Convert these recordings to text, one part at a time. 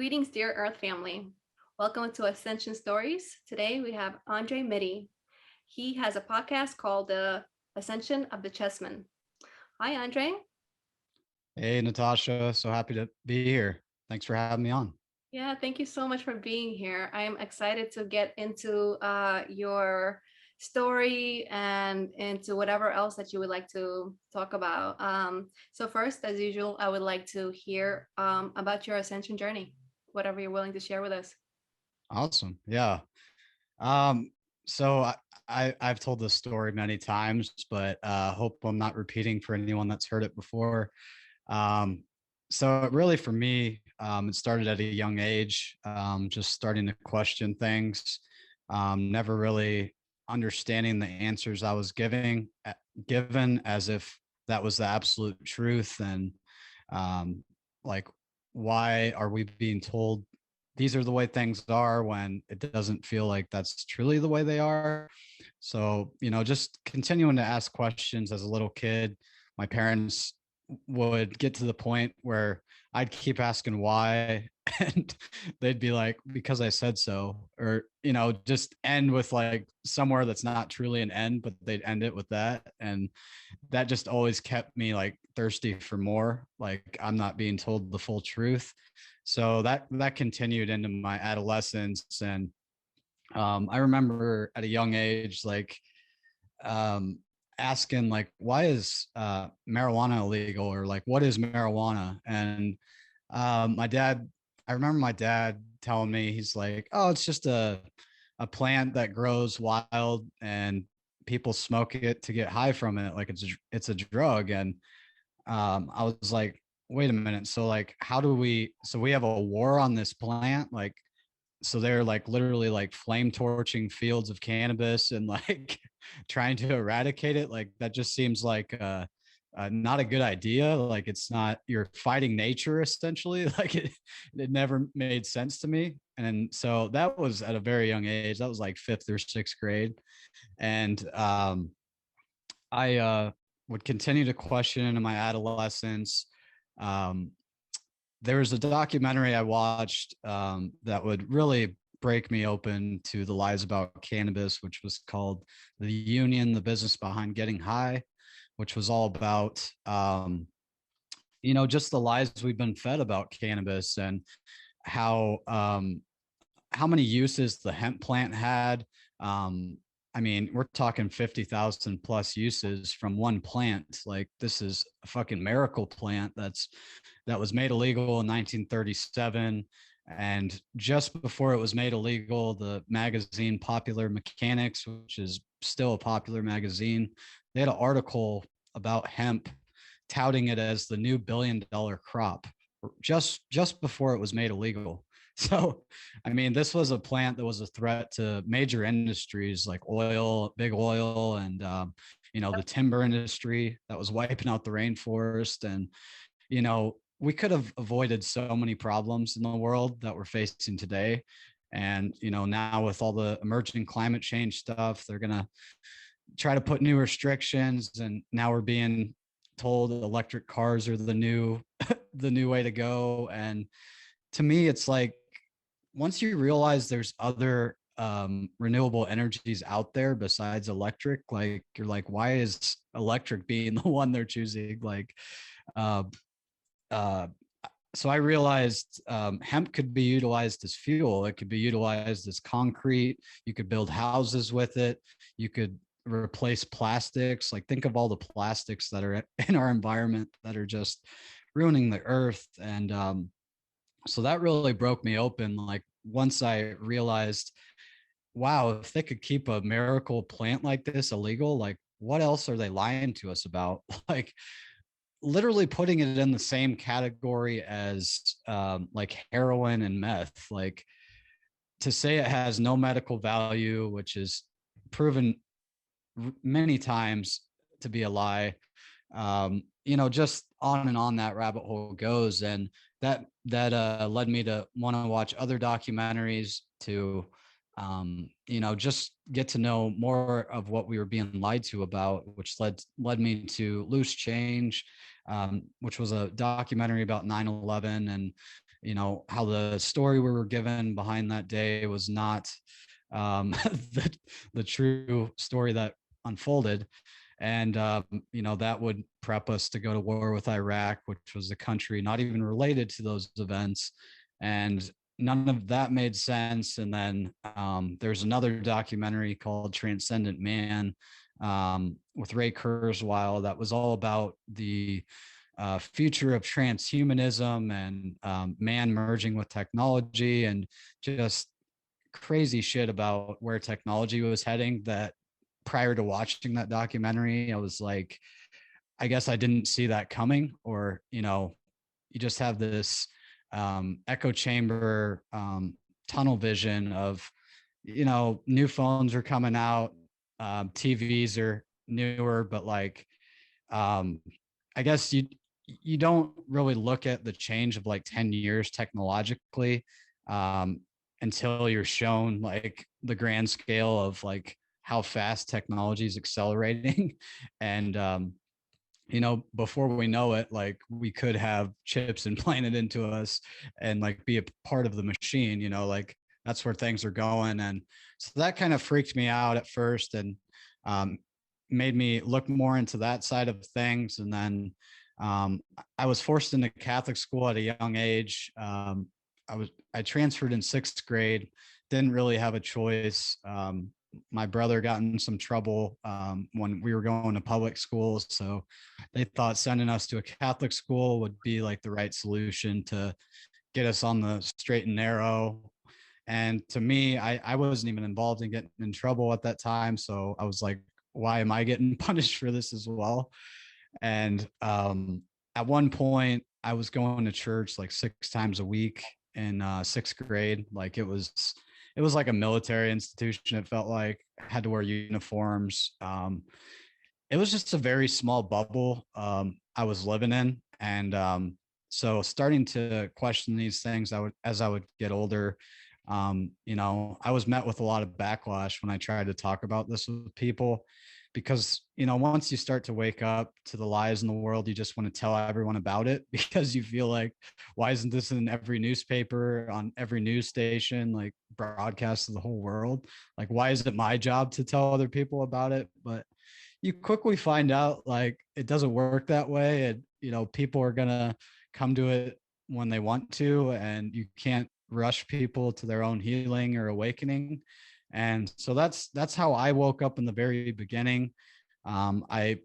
Greetings, dear Earth family. Welcome to Ascension Stories. Today we have Andre Mytty. He has a podcast called The Ascension of the Chessmen. Hi, Andre. Hey, Natasha. So happy to be here. Thanks for having me on. Yeah, thank you so much for being here. I am excited to get into your story and into whatever else that you would like to talk about. So first, as usual, I would like to hear about your ascension journey, whatever you're willing to share with us. Awesome. Yeah. Um, so I've told this story many times, but hope I'm not repeating for anyone that's heard it before. Um, so really for me, it started at a young age, just starting to question things, never really understanding the answers I was given as if that was the absolute truth. And um, like, why are we being told these are the way things are when it doesn't feel like that's truly the way they are? So, just continuing to ask questions as a little kid. My parents would get to the point where I'd keep asking why, and they'd be like, because I said so, or, just end with like somewhere that's not truly an end, but they'd end it with that. And that just always kept me like thirsty for more. Like I'm not being told the full truth. So that continued into my adolescence. And I remember at a young age, like um, asking like, why is marijuana illegal, or like, what is marijuana? And my dad, I remember my dad telling me, he's like, oh, it's just a plant that grows wild and people smoke it to get high from it, like it's a drug. And I was like, wait a minute, so like so we have a war on this plant, like, so they're like literally like flame torching fields of cannabis and like trying to eradicate it. Like that just seems like not a good idea. Like it's not, you're fighting nature essentially. Like it never made sense to me. And so that was at a very young age. That was like fifth or sixth grade. And I would continue to question into my adolescence. Um, there was a documentary I watched that would really break me open to the lies about cannabis, which was called The Union, the Business Behind Getting High, which was all about, just the lies we've been fed about cannabis, and how how many uses the hemp plant had. I mean, we're talking 50,000 plus uses from one plant. Like this is a fucking miracle plant that was made illegal in 1937. And just before it was made illegal, the magazine Popular Mechanics, which is still a popular magazine, they had an article about hemp touting it as the new $1 billion crop just before it was made illegal. So, I mean, this was a plant that was a threat to major industries like oil, big oil, and the timber industry that was wiping out the rainforest. And we could have avoided so many problems in the world that we're facing today. And now with all the emerging climate change stuff, they're gonna try to put new restrictions, and now we're being told electric cars are the new the new way to go. And to me, it's like, once you realize there's other renewable energies out there besides electric, like you're like, why is electric being the one they're choosing? Like, uh, uh, so I realized hemp could be utilized as fuel. It could be utilized as concrete. You could build houses with it. You could replace plastics. Like think of all the plastics that are in our environment that are just ruining the earth. And so that really broke me open. Like once I realized, wow, if they could keep a miracle plant like this illegal, like what else are they lying to us about? Like literally putting it in the same category as like heroin and meth. Like to say it has no medical value, which is proven many times to be a lie. Just on and on that rabbit hole goes. And that led me to want to watch other documentaries, to just get to know more of what we were being lied to about, which led me to Loose Change, which was a documentary about 9/11. And how the story we were given behind that day was not the true story that unfolded. And, that would prep us to go to war with Iraq, which was a country not even related to those events. And none of that made sense. And then there's another documentary called Transcendent Man with Ray Kurzweil that was all about the future of transhumanism and man merging with technology, and just crazy shit about where technology was heading. That prior to watching that documentary, I was like, I guess I didn't see that coming. Or, you just have this echo chamber, tunnel vision of, new phones are coming out, TVs are newer, but like, I guess you don't really look at the change of like 10 years technologically until you're shown like the grand scale of like how fast technology is accelerating. And before we know it, like we could have chips implanted into us and like be a part of the machine, like that's where things are going. And so that kind of freaked me out at first, and made me look more into that side of things. And then I was forced into Catholic school at a young age. I transferred in 6th grade, didn't really have a choice. My brother got in some trouble when we were going to public schools. So they thought sending us to a Catholic school would be like the right solution to get us on the straight and narrow. And to me, I wasn't even involved in getting in trouble at that time. So I was like, why am I getting punished for this as well? And at one point, I was going to church like 6 times a week in 6th grade. Like it was like a military institution. It felt like I had to wear uniforms. It was just a very small bubble I was living in. And so starting to question these things, as I would get older, I was met with a lot of backlash when I tried to talk about this with people, because, once you start to wake up to the lies in the world, you just want to tell everyone about it because you feel like, why isn't this in every newspaper, on every news station, like broadcast to the whole world? Like, why is it my job to tell other people about it? But you quickly find out like it doesn't work that way. And, people are going to come to it when they want to, and you can't rush people to their own healing or awakening. And so that's how I woke up in the very beginning. I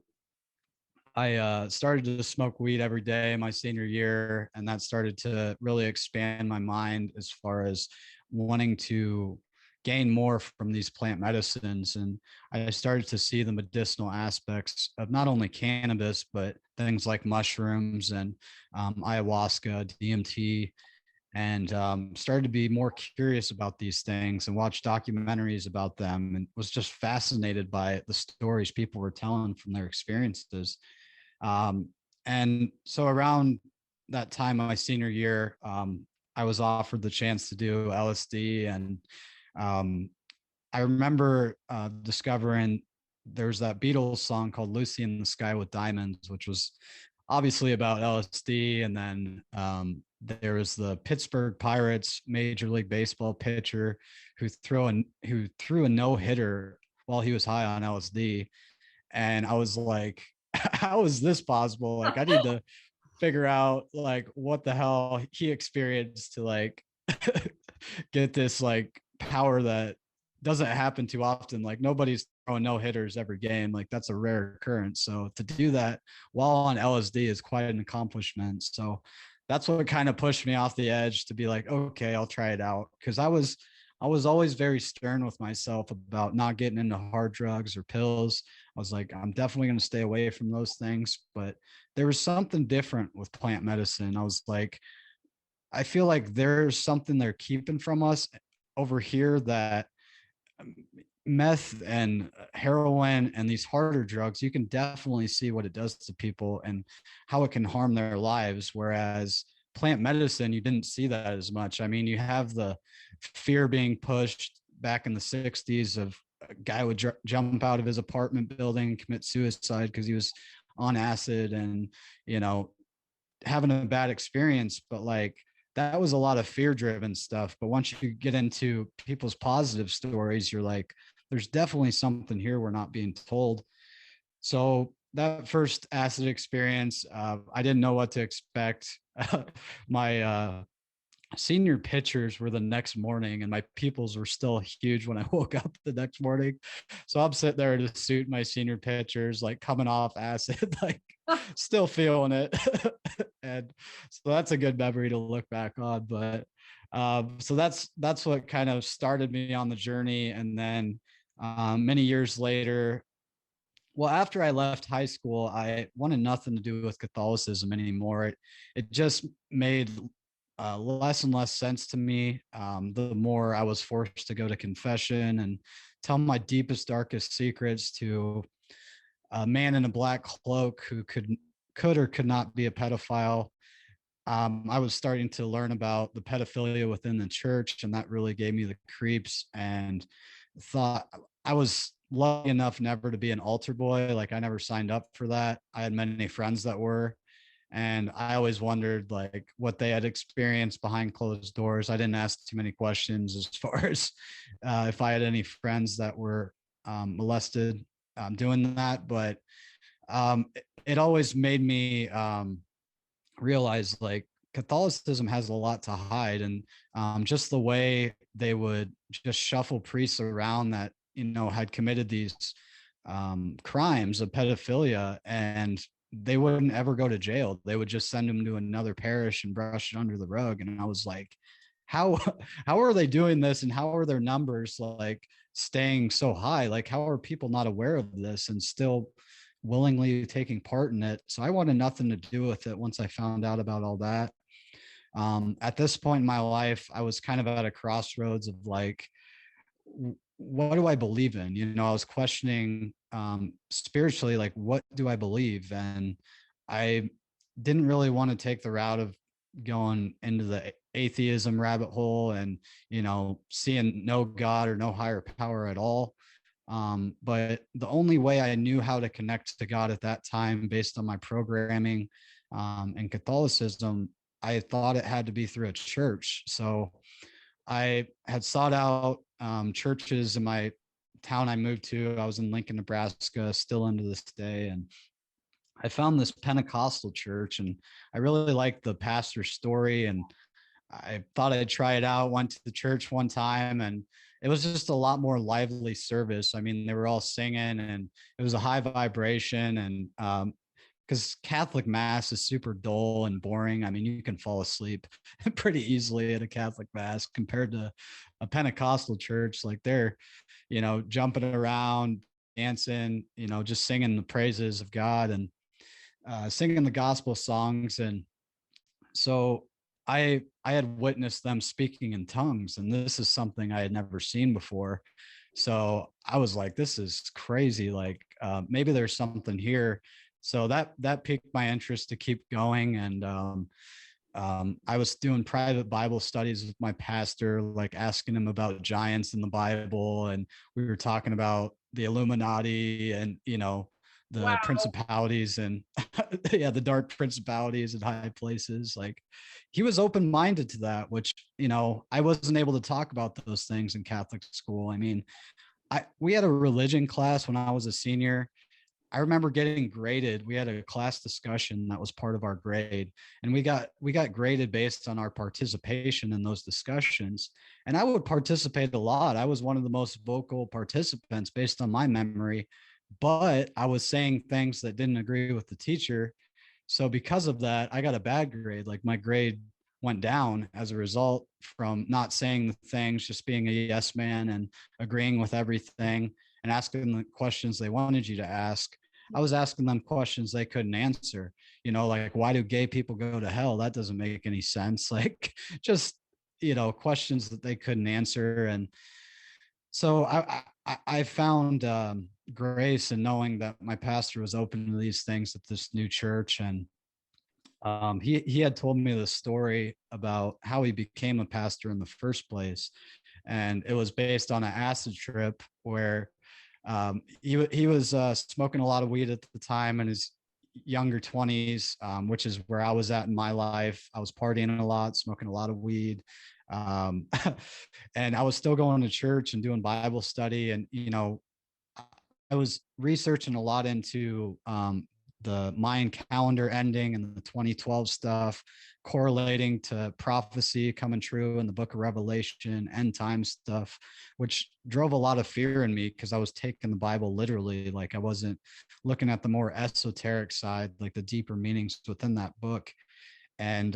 started to smoke weed every day my senior year, and that started to really expand my mind as far as wanting to gain more from these plant medicines. And I started to see the medicinal aspects of not only cannabis, but things like mushrooms and ayahuasca, DMT, and started to be more curious about these things and watch documentaries about them, and was just fascinated by the stories people were telling from their experiences. And so around that time, my senior year, I was offered the chance to do LSD. And I remember discovering there's that Beatles song called Lucy in the Sky with Diamonds, which was obviously about LSD. And then there was the Pittsburgh Pirates Major League Baseball pitcher who threw a no-hitter while he was high on LSD. And I was like, how is this possible? Like, I need to figure out like what the hell he experienced to like get this like power that doesn't happen too often. Like, nobody's throwing no hitters every game. Like, that's a rare occurrence. So to do that while on LSD is quite an accomplishment. So that's what kind of pushed me off the edge to be like, okay, I'll try it out. Cause I was always very stern with myself about not getting into hard drugs or pills. I was like, I'm definitely going to stay away from those things. But there was something different with plant medicine. I was like, I feel like there's something they're keeping from us over here, that meth and heroin and these harder drugs, you can definitely see what it does to people and how it can harm their lives. Whereas plant medicine, you didn't see that as much. I mean, you have the fear being pushed back in the 60s of a guy would jump out of his apartment building, commit suicide because he was on acid and, having a bad experience. But like, that was a lot of fear driven stuff. But once you get into people's positive stories, you're like, there's definitely something here we're not being told. So that first acid experience, I didn't know what to expect. My senior pictures were the next morning, and my pupils were still huge when I woke up the next morning. So I'm sitting there in a suit, my senior pictures, like coming off acid, like still feeling it. And so that's a good memory to look back on. But so that's what kind of started me on the journey. And then many years later, well, after I left high school, I wanted nothing to do with Catholicism anymore. It just made less and less sense to me. The more I was forced to go to confession and tell my deepest, darkest secrets to a man in a black cloak who could or could not be a pedophile. I was starting to learn about the pedophilia within the church, and that really gave me the creeps. And thought I was lucky enough never to be an altar boy. Like, I never signed up for that. I had many friends that were, and I always wondered like what they had experienced behind closed doors. I didn't ask too many questions as far as if I had any friends that were molested doing that. But it always made me realize like Catholicism has a lot to hide, and just the way they would just shuffle priests around that had committed these crimes of pedophilia, and they wouldn't ever go to jail. They would just send them to another parish and brush it under the rug. And I was like, how how are they doing this, and how are their numbers like staying so high? Like, how are people not aware of this and still willingly taking part in it? So I wanted nothing to do with it once I found out about all that. At this point in my life, I was kind of at a crossroads of like, what do I believe in? I was questioning spiritually, like, what do I believe? And I didn't really want to take the route of going into the atheism rabbit hole and, seeing no God or no higher power at all. But the only way I knew how to connect to God at that time, based on my programming and Catholicism, I thought it had to be through a church. So I had sought out churches in my town I moved to. I was in Lincoln, Nebraska, still into this day. And I found this Pentecostal church, and I really liked the pastor's story. And I thought I'd try it out. Went to the church one time, and it was just a lot more lively service. I mean, they were all singing, and it was a high vibration. And because Catholic Mass is super dull and boring. I mean, you can fall asleep pretty easily at a Catholic Mass compared to a Pentecostal church. Like, they're, jumping around, dancing, just singing the praises of God, and singing the gospel songs. And so I had witnessed them speaking in tongues, and this is something I had never seen before. So I was like, this is crazy. Like, maybe there's something here. So that piqued my interest to keep going. And I was doing private Bible studies with my pastor, like asking him about giants in the Bible, and we were talking about the Illuminati and the Wow. principalities and yeah, the dark principalities and high places. Like, he was open-minded to that, which I wasn't able to talk about those things in Catholic school. I mean, we had a religion class when I was a senior. I remember getting graded. We had a class discussion that was part of our grade, and we got graded based on our participation in those discussions. And I would participate a lot. I was one of the most vocal participants based on my memory, but I was saying things that didn't agree with the teacher. So because of that, I got a bad grade. Like, my grade went down as a result from not saying the things, just being a yes man and agreeing with everything and asking the questions they wanted you to ask. I was asking them questions they couldn't answer, like, why do gay people go to hell? That doesn't make any sense. Like, just, questions that they couldn't answer. And so I found grace in knowing that my pastor was open to these things at this new church. And he had told me the story about how he became a pastor in the first place, and it was based on an acid trip where he was smoking a lot of weed at the time, and younger 20s, which is where I was at in my life. I was partying a lot, smoking a lot of weed. Um, and I was still going to church and doing Bible study. And, I was researching a lot into the Mayan calendar ending and the 2012 stuff, correlating to prophecy coming true in the book of Revelation, end time stuff, which drove a lot of fear in me because I was taking the Bible literally. Like I wasn't looking at the more esoteric side, like the deeper meanings within that book. And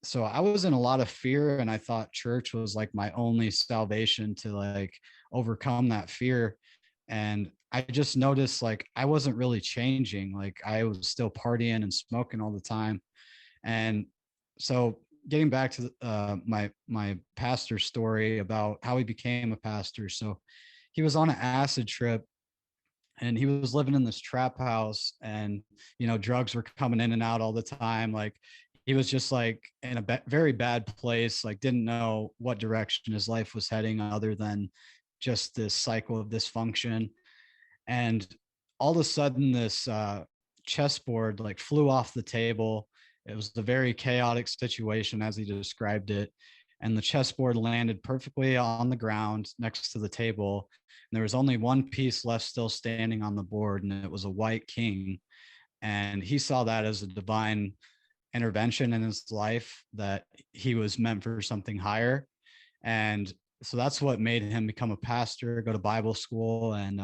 so I was in a lot of fear, and I thought church was like my only salvation to like overcome that fear. And I just noticed like I wasn't really changing. Like I was still partying and smoking all the time. And so getting back to my pastor story about how he became a pastor. So he was on an acid trip, and he was living in this trap house, and drugs were coming in and out all the time. Like he was just like in a very bad place, like didn't know what direction his life was heading other than just this cycle of dysfunction. And all of a sudden this chessboard like flew off the table. It was a very chaotic situation as he described it, and the chessboard landed perfectly on the ground next to the table, and there was only one piece left still standing on the board, and it was a white king. And he saw that as a divine intervention in his life, that he was meant for something higher. And so that's what made him become a pastor, go to Bible school. And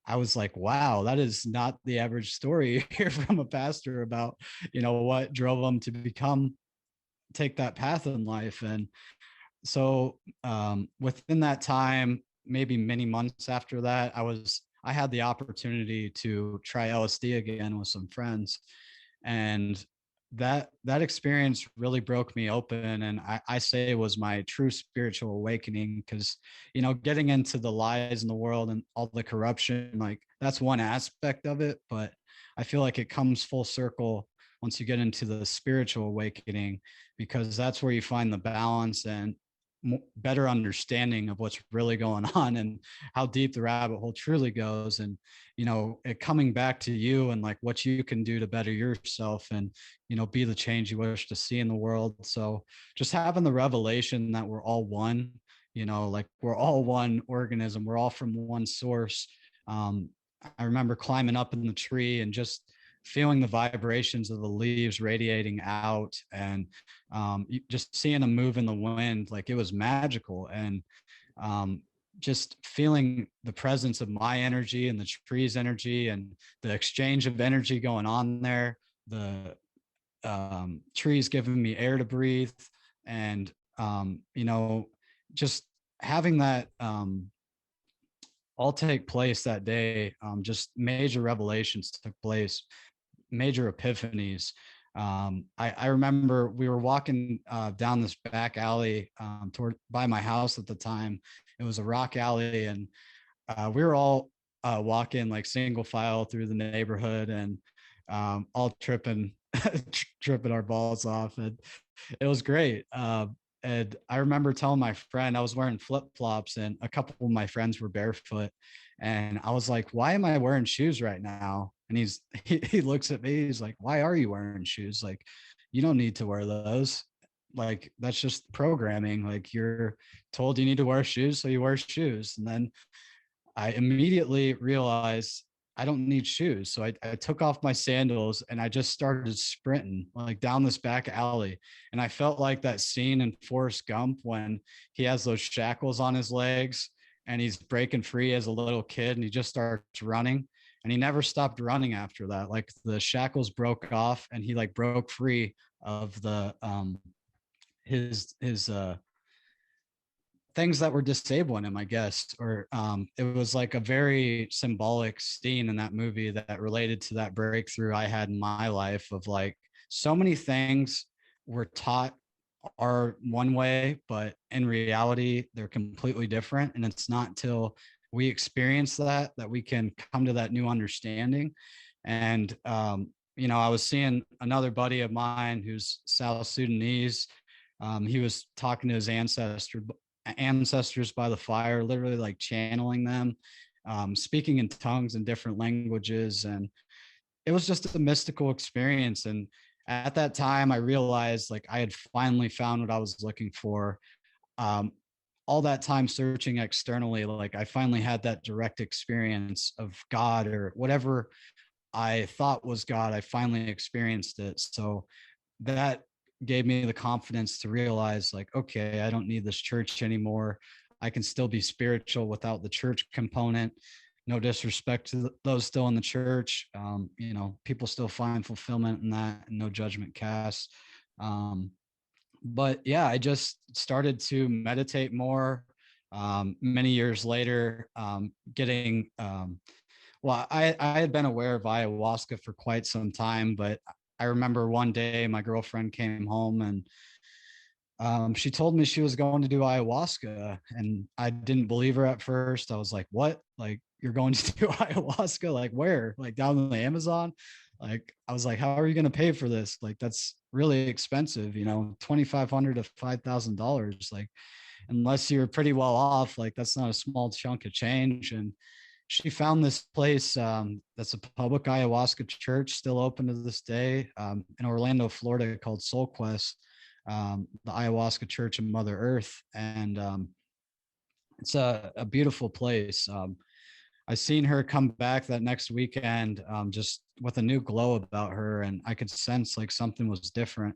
I was like, wow, that is not the average story you hear from a pastor about, what drove him to take that path in life. And so within that time, maybe many months after that, I had the opportunity to try LSD again with some friends. And that experience really broke me open, and I say it was my true spiritual awakening, because getting into the lies in the world and all the corruption, like that's one aspect of it, but I feel like it comes full circle once you get into the spiritual awakening, because that's where you find the balance and better understanding of what's really going on and how deep the rabbit hole truly goes. And it coming back to you and like what you can do to better yourself and be the change you wish to see in the world. So just having the revelation that we're all one, like we're all one organism, we're all from one source. I remember climbing up in the tree and just feeling the vibrations of the leaves radiating out, and just seeing them move in the wind, like it was magical. And just feeling the presence of my energy and the tree's energy and the exchange of energy going on there. The trees giving me air to breathe, and just having that all take place that day. Just major revelations took place, major epiphanies. I remember we were walking down this back alley toward by my house at the time. It was a rock alley, and we were all walking like single file through the neighborhood, and all tripping tripping our balls off, and it was great. And I remember telling my friend, I was wearing flip flops, and a couple of my friends were barefoot. And I was like, why am I wearing shoes right now? And he looks at me, he's like, why are you wearing shoes? Like, you don't need to wear those. Like, that's just programming. Like, you're told you need to wear shoes, so you wear shoes. And then I immediately realized I don't need shoes. So I took off my sandals and I just started sprinting like down this back alley. And I felt like that scene in Forrest Gump when he has those shackles on his legs and he's breaking free as a little kid, and he just starts running. And he never stopped running after that. Like the shackles broke off and he like broke free of the his things that were disabling him, I guess. Or it was like a very symbolic scene in that movie that related to that breakthrough I had in my life of like so many things were taught are one way, but in reality, they're completely different. And it's not till we experience that we can come to that new understanding. And, I was seeing another buddy of mine who's South Sudanese. He was talking to his ancestors by the fire, literally like channeling them, speaking in tongues in different languages. And it was just a mystical experience. And at that time, I realized like I had finally found what I was looking for. Um, all that time searching externally, like I finally had that direct experience of God or whatever I thought was God. I finally experienced it. So that gave me the confidence to realize like, okay, I don't need this church anymore. I can still be spiritual without the church component. No disrespect to those still in the church. People still find fulfillment in that, and no judgment cast. But yeah, I just started to meditate more. Many years later, I had been aware of ayahuasca for quite some time, but I remember one day my girlfriend came home and she told me she was going to do ayahuasca, and I didn't believe her at first. I was like, "What? Like you're going to do ayahuasca? Like where? Like down in the Amazon?" Like I was like, "How are you going to pay for this? Like that's really expensive, $2,500 to $5,000. Like unless you're pretty well off, like that's not a small chunk of change." And she found this place that's a public ayahuasca church, still open to this day, in Orlando, Florida, called Soul Quest, the ayahuasca church of Mother Earth. And it's a beautiful place. I seen her come back that next weekend, just with a new glow about her, and I could sense like something was different.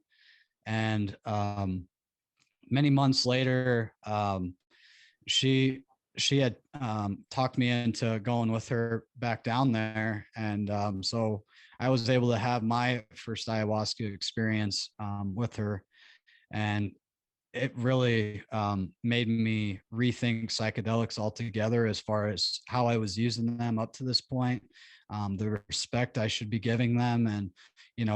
And many months later, she she had talked me into going with her back down there, and so I was able to have my first ayahuasca experience with her, and it really made me rethink psychedelics altogether as far as how I was using them up to this point, the respect I should be giving them. And,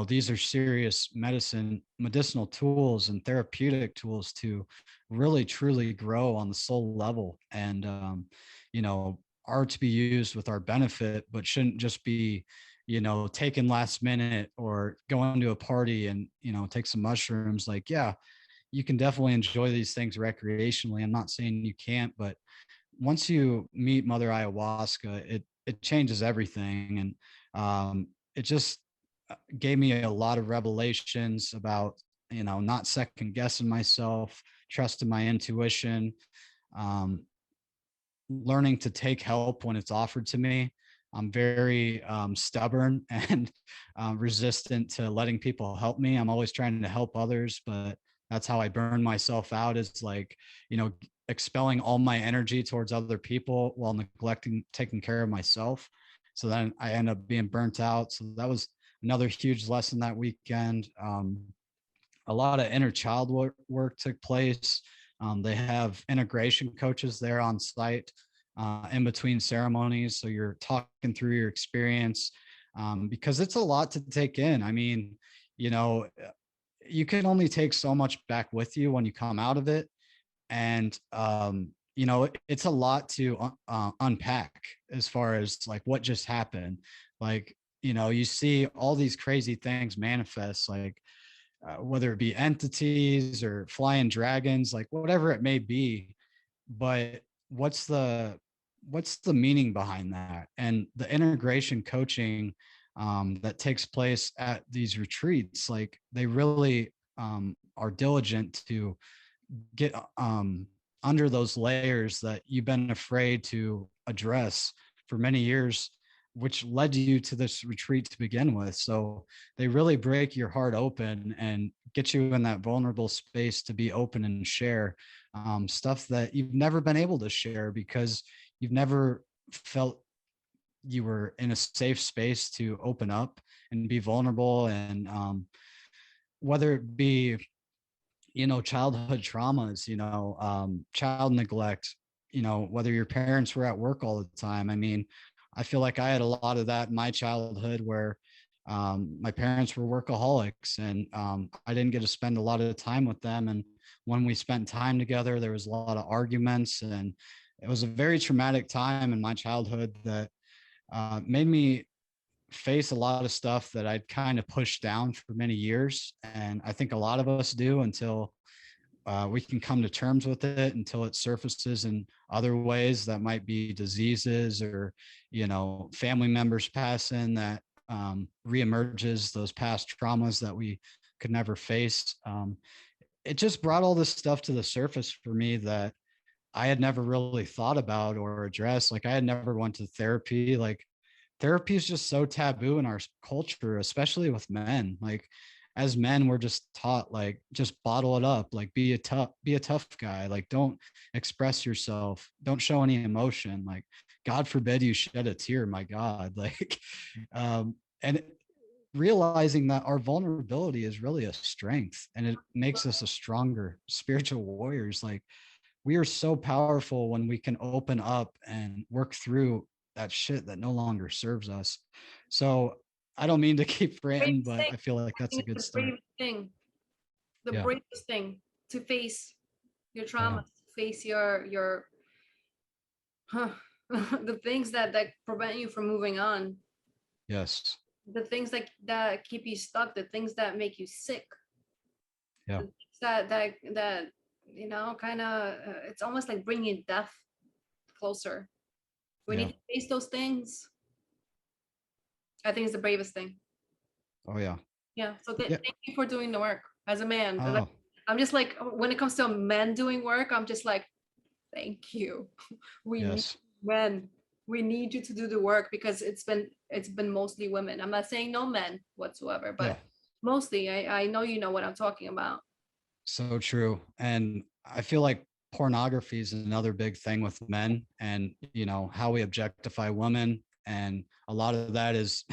these are serious medicinal tools and therapeutic tools to really, truly grow on the soul level. And, are to be used with our benefit, but shouldn't just be, taken last minute or going to a party and, take some mushrooms. Like, yeah, you can definitely enjoy these things recreationally. I'm not saying you can't, but once you meet Mother Ayahuasca, it changes everything. And it just gave me a lot of revelations about, not second guessing myself, trusting my intuition, um, learning to take help when it's offered to me. I'm very stubborn and resistant to letting people help me. I'm always trying to help others, but that's how I burn myself out, is like, expelling all my energy towards other people while neglecting taking care of myself. So then I end up being burnt out. So that was another huge lesson that weekend. A lot of inner child work took place. They have integration coaches there on site in between ceremonies. So you're talking through your experience, because it's a lot to take in. I mean, you know, you can only take so much back with you when you come out of it. And, it's a lot to unpack as far as like what just happened. Like, you see all these crazy things manifest, like whether it be entities or flying dragons, like whatever it may be. But what's the meaning behind that? And the integration coaching that takes place at these retreats, like they really are diligent to get under those layers that you've been afraid to address for many years, which led you to this retreat to begin with. So they really break your heart open and get you in that vulnerable space to be open and share stuff that you've never been able to share because you've never felt you were in a safe space to open up and be vulnerable. And whether it be, childhood traumas, child neglect, whether your parents were at work all the time. I mean, I feel like I had a lot of that in my childhood where my parents were workaholics, and I didn't get to spend a lot of time with them. And when we spent time together, there was a lot of arguments, and it was a very traumatic time in my childhood that made me face a lot of stuff that I'd kind of pushed down for many years. And I think a lot of us do until we can come to terms with it, until it surfaces in other ways that might be diseases or, family members passing that reemerges, those past traumas that we could never face. It just brought all this stuff to the surface for me that I had never really thought about or addressed. Like I had never went to therapy. Like therapy is just so taboo in our culture, especially with men. Like as men, we're just taught like just bottle it up, like be a tough guy, like don't express yourself, don't show any emotion, like God forbid you shed a tear, my God. Like and realizing that our vulnerability is really a strength and it makes us a stronger spiritual warriors. Like we are so powerful when we can open up and work through that shit that no longer serves us. So I don't mean to keep ranting, Bravest but thing. I feel like I that's a think good it's the start. bravest thing. The Yeah. bravest thing to face your Yeah. traumas, face your the things that prevent you from moving on, Yes. the things that keep you stuck, the things that make you sick, Yeah. the things that kind of it's almost like bringing death closer. We Yeah. need to face those things. I think it's the bravest thing. Oh yeah. Yeah. So Yeah. thank you for doing the work as a man. Oh I'm just like, when it comes to men doing work, I'm just like, thank you. We need yes. men. We need you to do the work because it's been mostly women. I'm not saying no men whatsoever, Yeah. but mostly I know you know what I'm talking about. So true. And I feel like pornography is another big thing with men and, you know, how we objectify women. And a lot of that is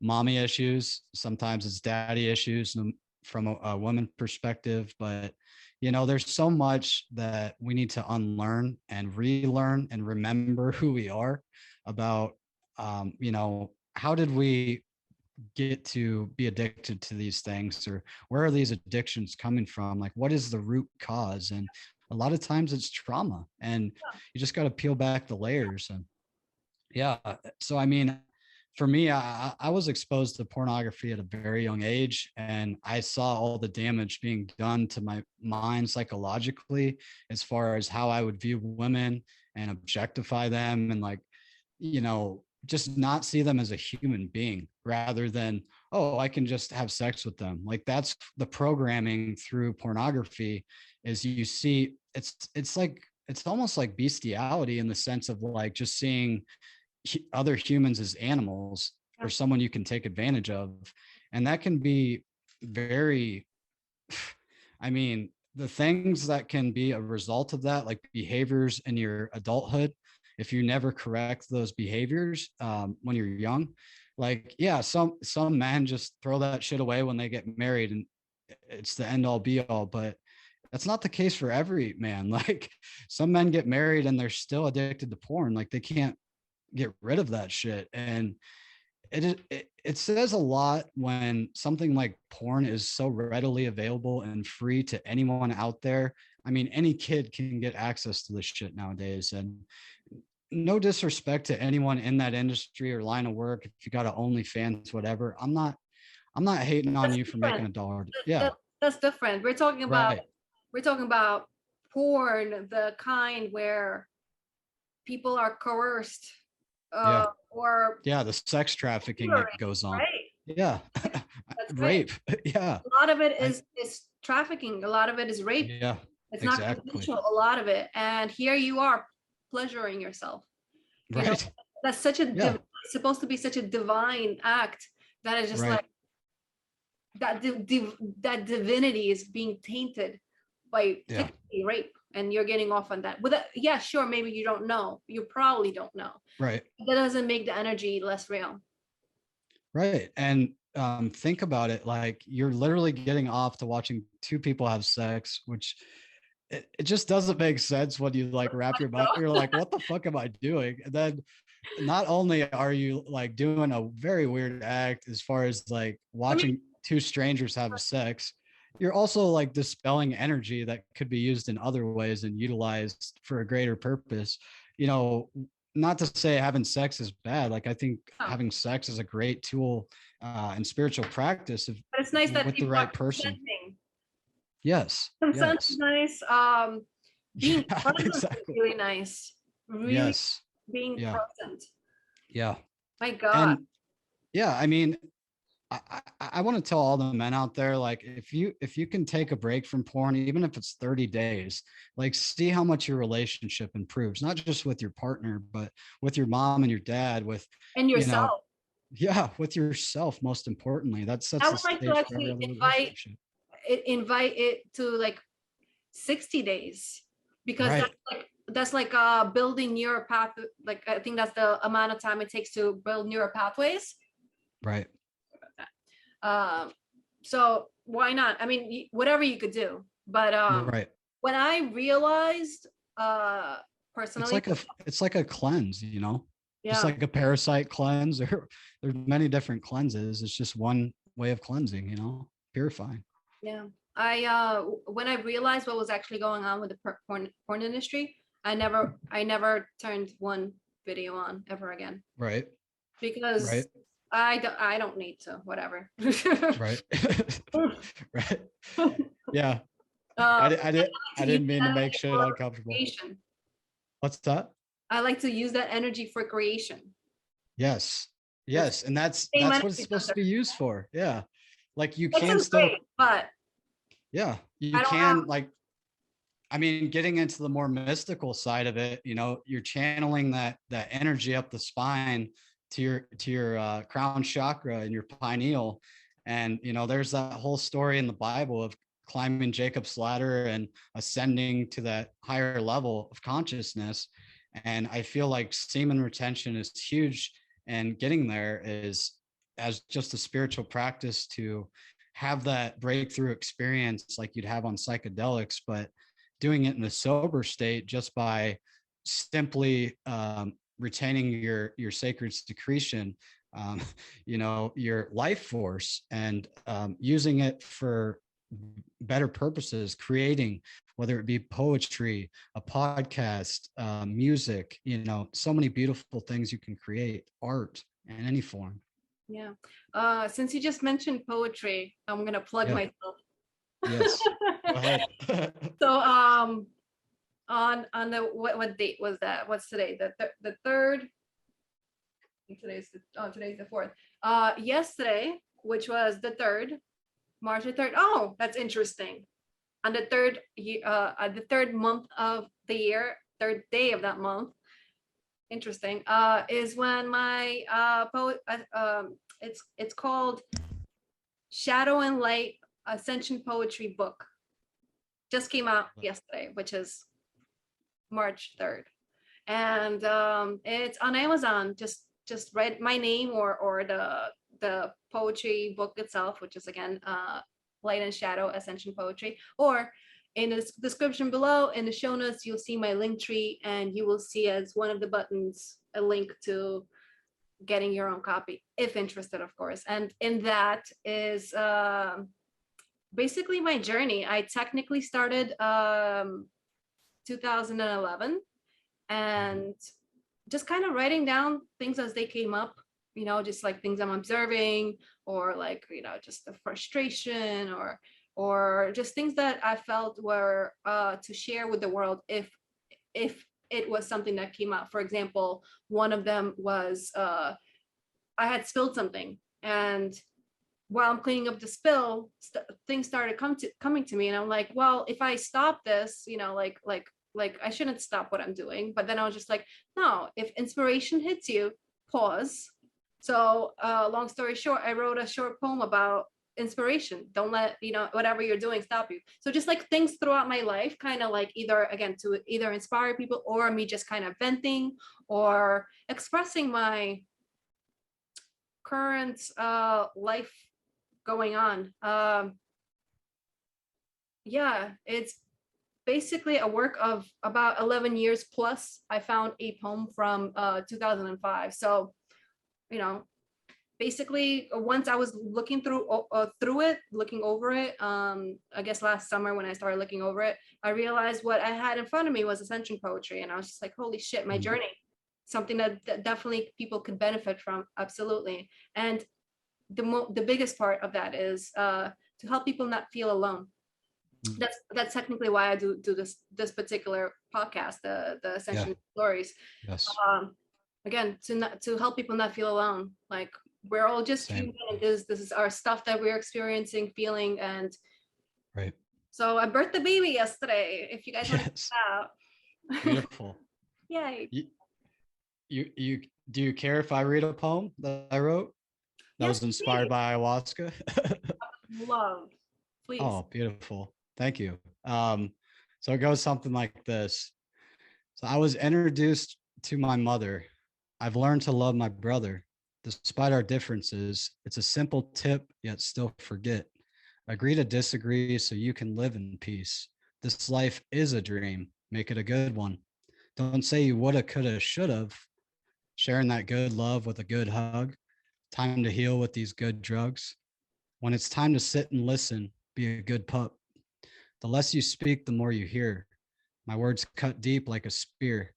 mommy issues. Sometimes it's daddy issues from a woman perspective. But, you know, there's so much that we need to unlearn and relearn and remember who we are about, you know, how did we get to be addicted to these things, or where are these addictions coming from, like what is the root cause? And a lot of times it's trauma and you just got to peel back the layers. And yeah, so I mean, for me, I was exposed to pornography at a very young age and I saw all the damage being done to my mind psychologically as far as how I would view women and objectify them and like, you know, just not see them as a human being rather than, oh, I can just have sex with them. Like that's the programming through pornography is you see it's like it's almost like bestiality in the sense of like just seeing other humans as animals or someone you can take advantage of. And that can be very, I mean, the things that can be a result of that, like behaviors in your adulthood, if you never correct those behaviors when you're young, like yeah, some men just throw that shit away when they get married and it's the end all be all. But that's not the case for every man. Like some men get married and they're still addicted to porn. Like they can't get rid of that shit. And it says a lot when something like porn is so readily available and free to anyone out there. I mean, any kid can get access to this shit nowadays. And no disrespect to anyone in that industry or line of work. If you got a OnlyFans, whatever, I'm not hating on That's you for making different. a dollar. That- Yeah. that- that's different. Right. We're talking about porn, the kind where people are coerced, Yeah. or Yeah. The sex trafficking that tutoring, goes on. right? Yeah. That's right. Rape. Yeah. A lot of it I, is trafficking. A lot of it is rape. yeah, It's not exactly. consensual, a lot of it. And here you are pleasuring yourself. You know, Right. that's such a Yeah. it's supposed to be such a divine act that is just Right. like that divinity is being tainted by Yeah. technically rape, and you're getting off on that. With yeah, sure, maybe you don't know. You probably don't know. Right. That doesn't make the energy less real. Right. And think about it, like you're literally getting off to watching two people have sex, which it just doesn't make sense when you like wrap your mind. You're like, what the fuck am I doing? And then not only are you like doing a very weird act as far as like I mean, watching two strangers have sex, you're also like dispelling energy that could be used in other ways and utilized for a greater purpose. You know, not to say having sex is bad. Like I think no. having sex is a great tool and spiritual practice if, But it's nice that with the people are right person. consenting. Yes. Consent is Yes. nice. Being Yeah, present is exactly. really nice. Really Yes. being Yeah. present. Yeah. My God. And Yeah, I mean, I want to tell all the men out there, like, if you can take a break from porn, even if it's 30 days, like, see how much your relationship improves, not just with your partner, but with your mom and your dad, with, And you know, yourself. yeah, with yourself, most importantly. That sets I the would like to stage for every actually other relationship. invite it to like 60 days, because Right, that's like building neural path. Like I think that's the amount of time it takes to build neural pathways. right, Um, so why not? I mean, whatever you could do. But right. when I realized It's personally, like a cleanse, just yeah, like a parasite cleanse. There's many different cleanses. It's just one way of cleansing, purifying. yeah. I when I realized what was actually going on with the porn industry, I never turned one video on ever again, Right, right, because I don't need to, whatever. right, right. Yeah, I I like to use didn't mean to that make energy shit for uncomfortable. creation. What's that? I like to use that energy for creation. Yes, That's yes, and the same that's what it's energy supposed to center. be used for. Yeah, like you It can sounds still, great, but yeah, you I don't have. can, like, I mean, getting into the more mystical side of it, you're channeling that energy up the spine to your crown chakra and your pineal, and there's that whole story in the Bible of climbing Jacob's ladder and ascending to that higher level of consciousness. And I feel like semen retention is huge, and getting there is as just a spiritual practice to have that breakthrough experience like you'd have on psychedelics, but doing it in a sober state just by simply retaining your sacred secretion, um, your life force, and using it for better purposes, creating, whether it be poetry, a podcast, music, so many beautiful things you can create, art in any form. Yeah. Since you just mentioned poetry, I'm gonna plug Yeah. myself. Yes. Go ahead. So on the what date was that? What's today? The third. Today's the fourth. Yesterday, which was the third, March the third. Oh, that's interesting. On the third month of the year, third day of that month. Interesting. Is when my poet. It's called Shadow and Light Ascension Poetry book. Just came out yesterday, which is March 3rd. And it's on Amazon. Just write my name or the poetry book itself, which is again Light and Shadow Ascension Poetry. Or in the description below in the show notes, you'll see my Linktree, and you will see as one of the buttons a link to getting your own copy if interested, of course. And in that is basically my journey. I technically started 2011, and just kind of writing down things as they came up, just like things I'm observing, or like, just the frustration, or just things that I felt were to share with the world if it was something that came out. For example, one of them was I had spilled something, and while I'm cleaning up the spill, things started coming to me, and I'm like, well, if I stop this, like I shouldn't stop what I'm doing. But then I was just like, no, if inspiration hits you, pause. So long story short, I wrote a short poem about inspiration. Don't let whatever you're doing stop you. So just like things throughout my life, kind of like either again to either inspire people, or me just kind of venting or expressing my current life going on. Yeah, it's basically a work of about 11 years plus. I found a poem from 2005. So, basically once I was looking looking over it, I guess last summer when I started looking over it, I realized what I had in front of me was Ascension poetry. And I was just like, holy shit, my journey, something that definitely people could benefit from. Absolutely. And the biggest part of that is to help people not feel alone. That's technically why I do this particular podcast, the Ascension Stories. Yes. Again, to help people not feel alone. Like we're all just Same. human, and this is our stuff that we're experiencing, feeling. And Right. so I birthed the baby yesterday, if you guys want to check Yes. it out. Beautiful. Yay. You do you care if I read a poem that I wrote that Yes, was inspired please. by ayahuasca? Love. Please. Oh, beautiful. Thank you. So it goes something like this. So I was introduced to my mother. I've learned to love my brother. Despite our differences, it's a simple tip, yet still forget. Agree to disagree so you can live in peace. This life is a dream. Make it a good one. Don't say you woulda, coulda, shoulda. Sharing that good love with a good hug. Time to heal with these good drugs. When it's time to sit and listen, be a good pup. The less you speak, the more you hear. My words cut deep like a spear.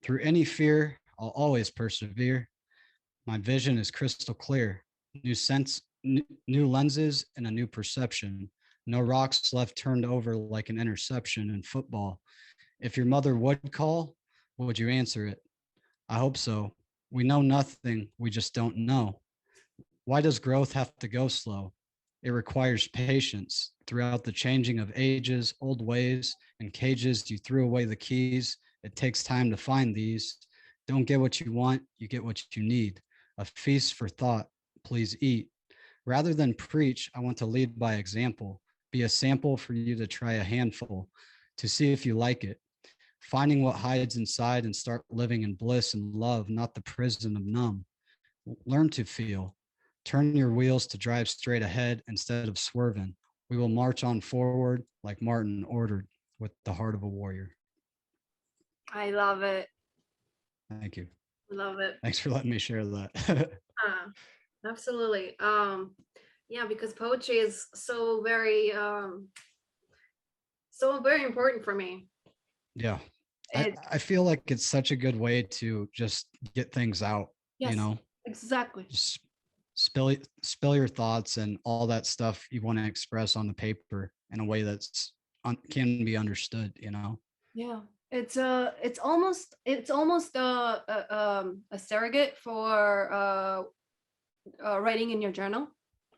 Through any fear, I'll always persevere. My vision is crystal clear. New lenses, and a new perception. No rocks left turned over like an interception in football. If your mother would call, would you answer it? I hope so. We know nothing, we just don't know. Why does growth have to go slow? It requires patience throughout the changing of ages, old ways, and cages. You threw away the keys. It takes time to find these. Don't get what you want, you get what you need. A feast for thought. Please eat. Rather than preach, I want to lead by example. Be a sample for you to try a handful to see if you like it. Finding what hides inside and start living in bliss and love, not the prison of numb. Learn to feel. Turn your wheels to drive straight ahead instead of swerving. We will march on forward like Martin ordered, with the heart of a warrior. I love it. Thank you. Love it. Thanks for letting me share that. Absolutely. Yeah, because poetry is so very important for me. Yeah. It, I feel like it's such a good way to just get things out, yes, you know, exactly. just spill your thoughts and all that stuff you want to express on the paper in a way that's can be understood, you know. Yeah, it's almost a surrogate for writing in your journal,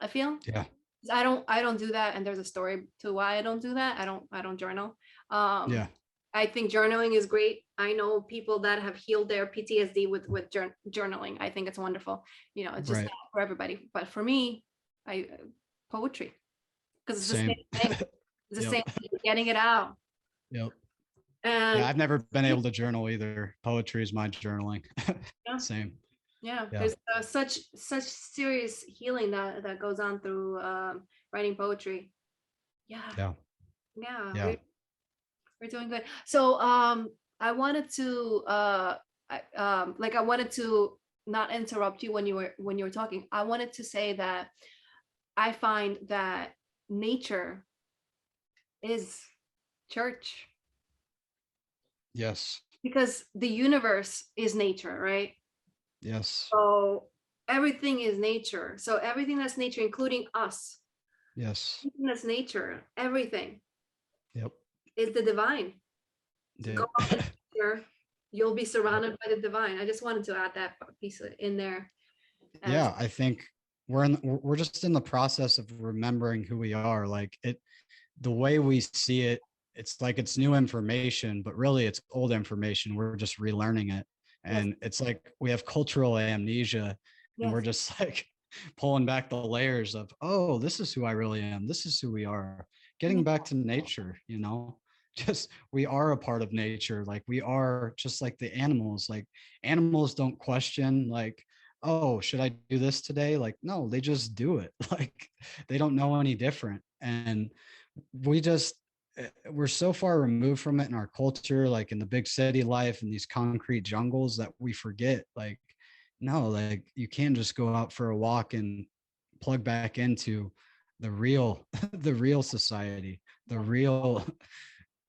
I feel. Yeah. I don't do that, and there's a story to why I don't do that. I don't journal. Yeah. I think journaling is great. I know people that have healed their PTSD with journaling. I think it's wonderful. You know, it's just Right. not for everybody. But for me, I poetry, because it's the Same. same thing. It's the Yep. same thing, getting it out. Yep. And Yeah, I've never been able to journal either. Poetry is my journaling. yeah, Same. yeah, Yeah. there's such serious healing that goes on through writing poetry. Yeah, Yeah. yeah, Yeah. we're doing good. So I wanted to I wanted to not interrupt you when you were talking. I wanted to say that I find that nature is church, Yes. because the universe is nature, right? Yes. So everything is nature. So everything that's nature, including us, Yes. everything that's nature, everything Yep. is the divine. So go Yep. out in nature, you'll be surrounded by the divine. I just wanted to add that piece in there. As Yeah, I think we're just in the process of remembering who we are. Like it, the way we see it, it's like it's new information, but really it's old information. We're just relearning it. yes, And it's like we have cultural amnesia and we're yes, just like pulling back the layers of, oh, this is who I really am. This is who we are. Getting back to nature, you know, just we are a part of nature. Like we are just like the animals. Like animals don't question, like, oh, should I do this today? Like, no, they just do it. Like they don't know any different. And we just we're so far removed from it in our culture, like in the big city life and these concrete jungles, that we forget, like, no, like you can't just go out for a walk and plug back into the real the real society, the real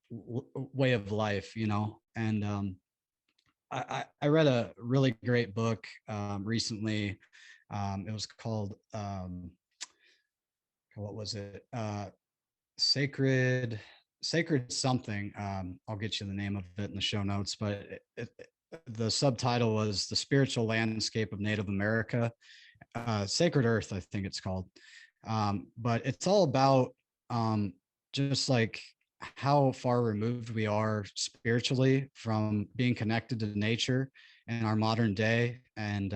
way of life, you know. And I read a really great book recently. It was called what was it? Sacred something. I'll get you the name of it in the show notes, but the subtitle was The Spiritual Landscape of Native America. Sacred Earth, I think it's called. But it's all about just like how far removed we are spiritually from being connected to nature in our modern day, and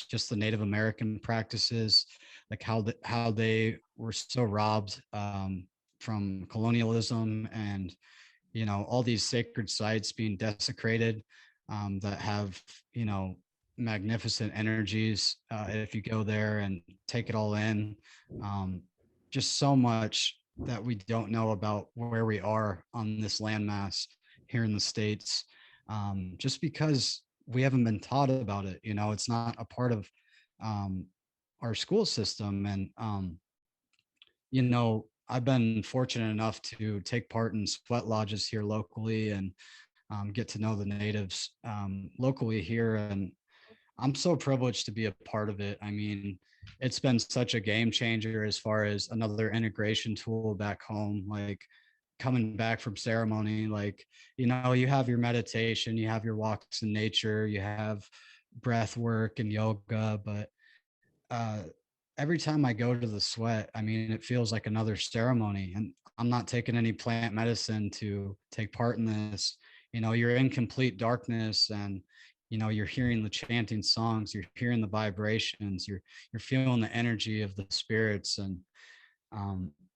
just the Native American practices, like how they were so robbed from colonialism, and all these sacred sites being desecrated, that have magnificent energies, if you go there and take it all in. um, just so much that we don't know about where we are on this landmass here in the States, just because we haven't been taught about it. It's not a part of um, our school system. And I've been fortunate enough to take part in sweat lodges here locally, and get to know the natives locally here. And I'm so privileged to be a part of it. I mean, it's been such a game changer as far as another integration tool back home. Like, coming back from ceremony, like, you have your meditation, you have your walks in nature, you have breath work and yoga, but uh, every time I go to the sweat, I mean, it feels like another ceremony. And I'm not taking any plant medicine to take part in this. You're in complete darkness, and you're hearing the chanting songs, you're hearing the vibrations, you're feeling the energy of the spirits. And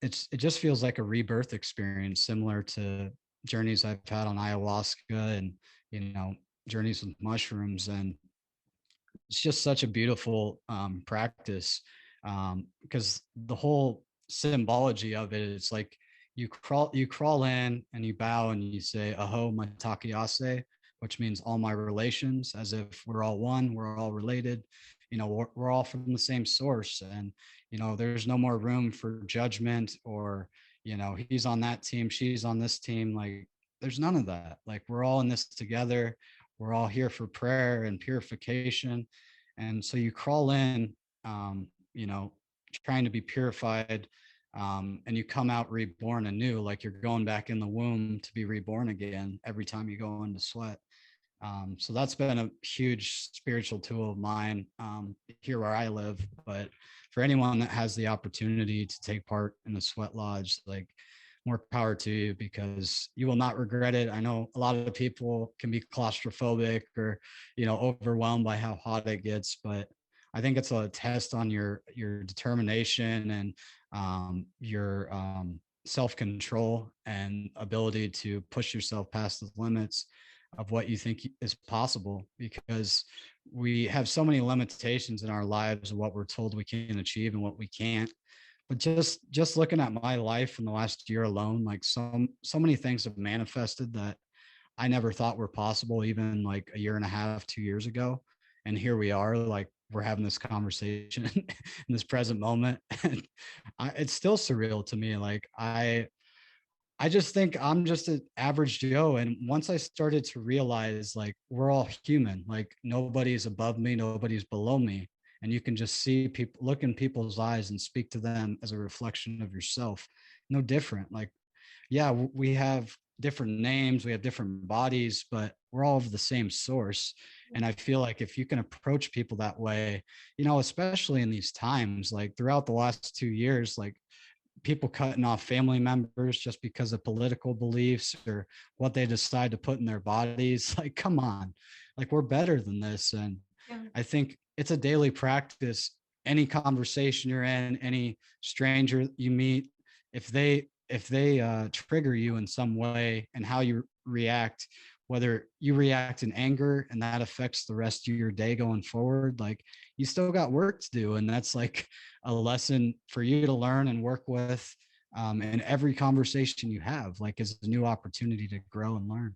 it just feels like a rebirth experience, similar to journeys I've had on ayahuasca, and you know journeys with mushrooms. And it's just such a beautiful practice, because the whole symbology of it is like you crawl in and you bow and you say aho matakiase, which means all my relations, as if we're all one, we're all related, we're all from the same source. And there's no more room for judgment, or he's on that team, she's on this team. Like, there's none of that. Like, we're all in this together, we're all here for prayer and purification. And so you crawl in, um, you know, trying to be purified, and you come out reborn anew, like you're going back in the womb to be reborn again every time you go into sweat. So that's been a huge spiritual tool of mine, here where I live. But for anyone that has the opportunity to take part in a sweat lodge, like, more power to you, because you will not regret it. I know a lot of people can be claustrophobic, or overwhelmed by how hot it gets, but I think it's a test on your determination, and your self-control and ability to push yourself past the limits of what you think is possible, because we have so many limitations in our lives of what we're told we can achieve and what we can't. But just looking at my life in the last year alone, like, so many things have manifested that I never thought were possible, even like a year and a half, 2 years ago. And here we are, like, we're having this conversation in this present moment. And it's still surreal to me. Like, I just think I'm just an average Joe. And once I started to realize, like, we're all human, like, nobody's above me, nobody's below me. And you can just see people, look in people's eyes and speak to them as a reflection of yourself. No different. Like, yeah, we have different names, we have different bodies, but we're all of the same source. And I feel like if you can approach people that way, especially in these times, like throughout the last 2 years, like, people cutting off family members just because of political beliefs or what they decide to put in their bodies. Like, come on, like, we're better than this. And Yeah. I think it's a daily practice. Any conversation you're in, any stranger you meet, if they trigger you in some way, and how you react, whether you react in anger and that affects the rest of your day going forward, like, you still got work to do. And that's like a lesson for you to learn and work with. And every conversation you have, like, is a new opportunity to grow and learn.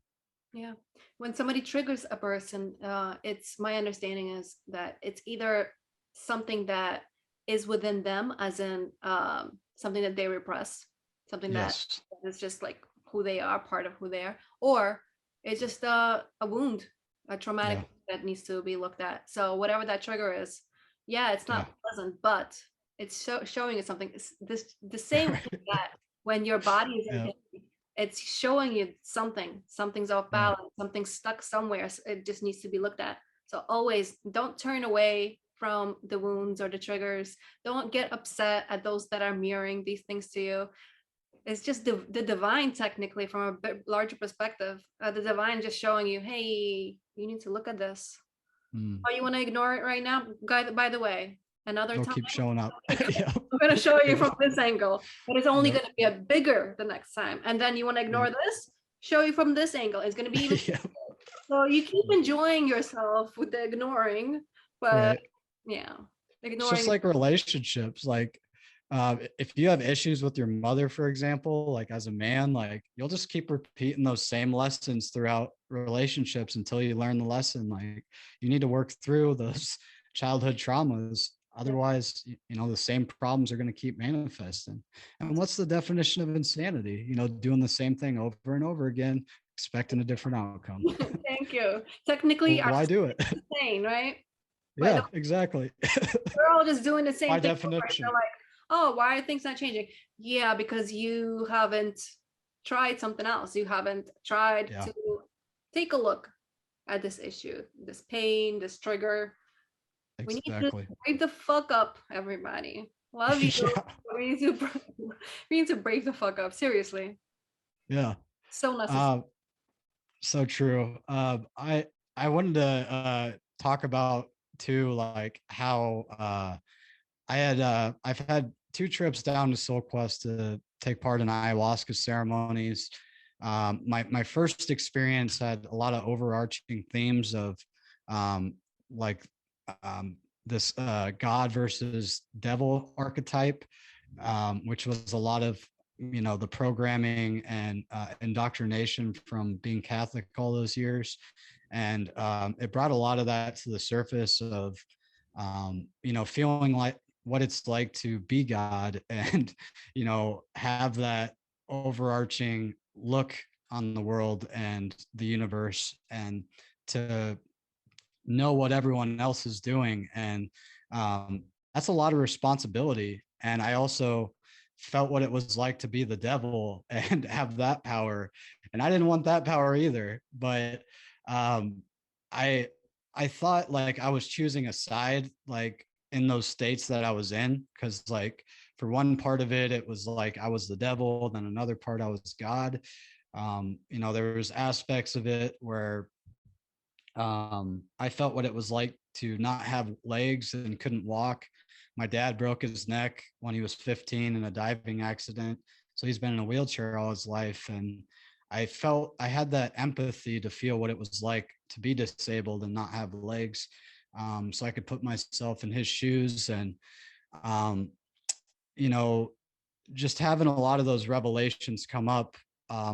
Yeah. When somebody triggers a person, it's my understanding is that it's either something that is within them, as in something that they repress, something that Yes. is just like who they are, part of who they are, or it's just a wound, a traumatic Yeah. that needs to be looked at. So whatever that trigger is, yeah, it's Yeah. not pleasant, but it's showing you something. It's the same way that when your body is in Yeah. pain, it's showing you something's off Yeah. balance, something's stuck somewhere. So it just needs to be looked at. So always don't turn away from the wounds or the triggers. Don't get upset at those that are mirroring these things to you. It's just the divine, technically, from a bit larger perspective. The divine just showing you, hey, you need to look at this. Oh, you want to ignore it right now? Guy, by the way, another They'll time keep showing up. I'm going to show you from this angle, but it's only Yep. going to be a bigger the next time. And then you want to ignore this, show you from this angle. It's going to be even so you keep enjoying yourself with the ignoring, but yeah, it's ignoring. just like relationships. Like if you have issues with your mother, for example, like as a man, like you'll just keep repeating those same lessons throughout relationships until you learn the lesson. Like you need to work through those childhood traumas. Otherwise, you know, the same problems are going to keep manifesting. And what's the definition of insanity? You know, doing the same thing over and over again, expecting a different outcome. Thank you. Technically, well, why do it? Insane, right? Yeah, exactly. We're all just doing the same by thing. definition. They're like, oh, why are things not changing? Yeah, because you haven't tried something else. You haven't tried to take a look at this issue, this pain, this trigger. Exactly. We need to break the fuck up, everybody. Love you. we need to break the fuck up. Seriously. Yeah. So necessary. So true. I wanted to talk about too, like how I've had 2 trips down to Soul Quest to take part in ayahuasca ceremonies. My first experience had a lot of overarching themes of like this God versus devil archetype, which was a lot of, you know, the programming and indoctrination from being Catholic all those years. And it brought a lot of that to the surface of, you know, feeling like what it's like to be God and, you know, have that overarching look on the world and the universe, and to know what everyone else is doing. And that's a lot of responsibility. And I also felt what it was like to be the devil and have that power. And I didn't want that power either. But I I thought like I was choosing a side, like in those states that I was in, because like for one part of it, it was like I was the devil, then another part I was God. You know, there was aspects of it where I felt what it was like to not have legs and couldn't walk. My dad broke his neck when he was 15 in a diving accident, so he's been in a wheelchair all his life. And I felt I had that empathy to feel what it was like to be disabled and not have legs, so I could put myself in his shoes. And um, you know, just having a lot of those revelations come up.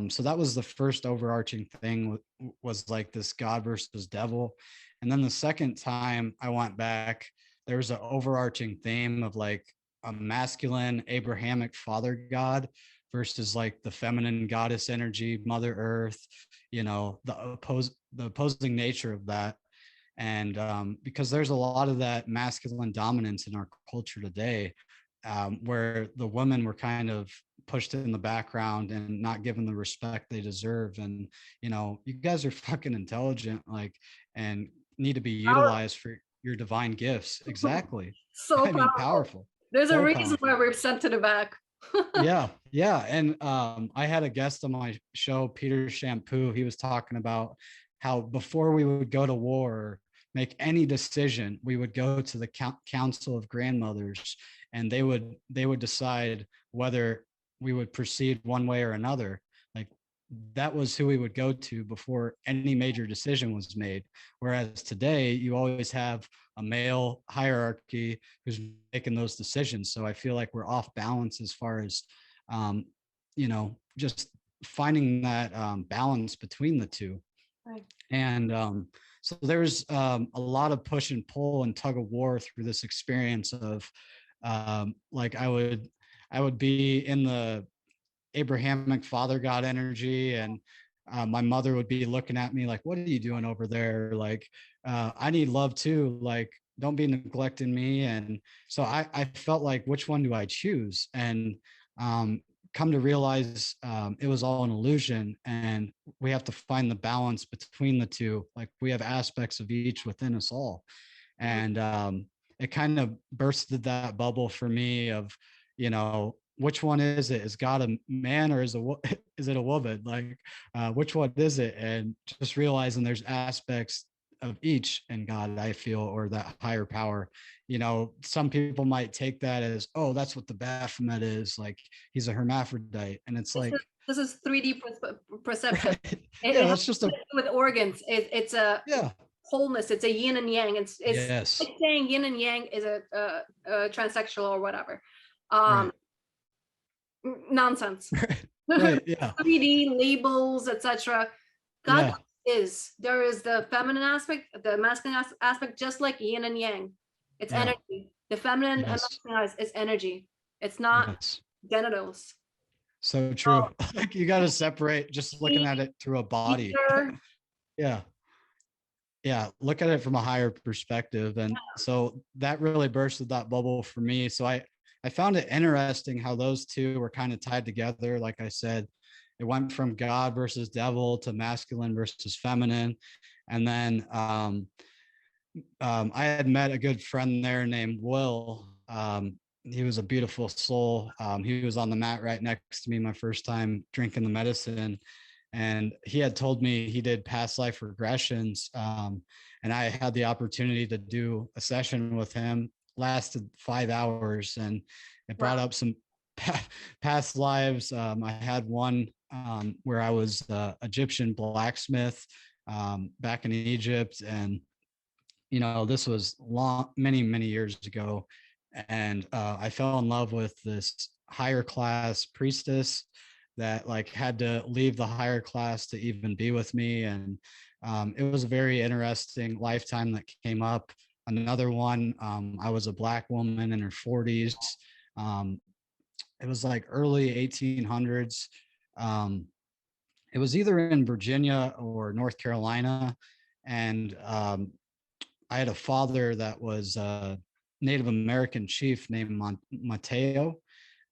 So that was the first overarching thing, was like this God versus devil. And then the second time I went back, there was an overarching theme of like a masculine Abrahamic father God versus like the feminine goddess energy, Mother Earth, you know, the opposing nature of that. And because there's a lot of that masculine dominance in our culture today, where the women were kind of pushed in the background and not given the respect they deserve. And, you know, you guys are fucking intelligent, like, and need to be utilized for your divine gifts. Exactly. So I mean, powerful. There's a reason why we're sent to the back. Yeah. And I had a guest on my show, Peter Shampoo. He was talking about how before we would go to war, make any decision, we would go to the council of grandmothers, and they would decide whether we would proceed one way or another. Like that was who we would go to before any major decision was made. Whereas today, you always have a male hierarchy who's making those decisions. So I feel like we're off balance as far as, you know, just finding that balance between the two. Right. And so there was a lot of push and pull and tug of war through this experience of like I would be in the Abrahamic father God energy, and my mother would be looking at me like, what are you doing over there? Like, I need love too. Like, don't be neglecting me. And so I felt like, which one do I choose? And come to realize it was all an illusion, and we have to find the balance between the two. Like we have aspects of each within us all. And it kind of bursted that bubble for me of, you know, which one is it? Is God a man or is is it a woman? Like, which one is it? And just realizing there's aspects of each in God, I feel, or that higher power. You know, some people might take that as, oh, that's what the Baphomet is. Like, he's a hermaphrodite. And it's like, this is 3D perception. right? It Yeah, has that's just to do with organs. It's a yeah. wholeness. It's a yin and yang. It's Yes. like saying yin and yang is a transsexual or whatever. Right. Nonsense. Right. Yeah. 3D labels, etc. God Yeah. there is the feminine aspect, the masculine aspect, just like yin and yang. It's Yeah. energy. The feminine and Yes. masculine is energy. It's not Yes. genitals. So true. Like, you got to separate just looking at it through a body. Yeah. Yeah. Look at it from a higher perspective. And so that really bursted that bubble for me. So I found it interesting how those two were kind of tied together. Like I said, it went from God versus devil to masculine versus feminine. And then I had met a good friend there named Will. He was a beautiful soul. He was on the mat right next to me my first time drinking the medicine. And he had told me he did past life regressions. And I had the opportunity to do a session with him, lasted 5 hours, and it brought up some past lives. I had one where I was Egyptian blacksmith back in Egypt. And you know, this was many years ago. And I fell in love with this higher class priestess that like had to leave the higher class to even be with me. And it was a very interesting lifetime that came up. Another one, I was a Black woman in her 40s. It was like early 1800s. It was either in Virginia or North Carolina. And I had a father that was a Native American chief named Mateo,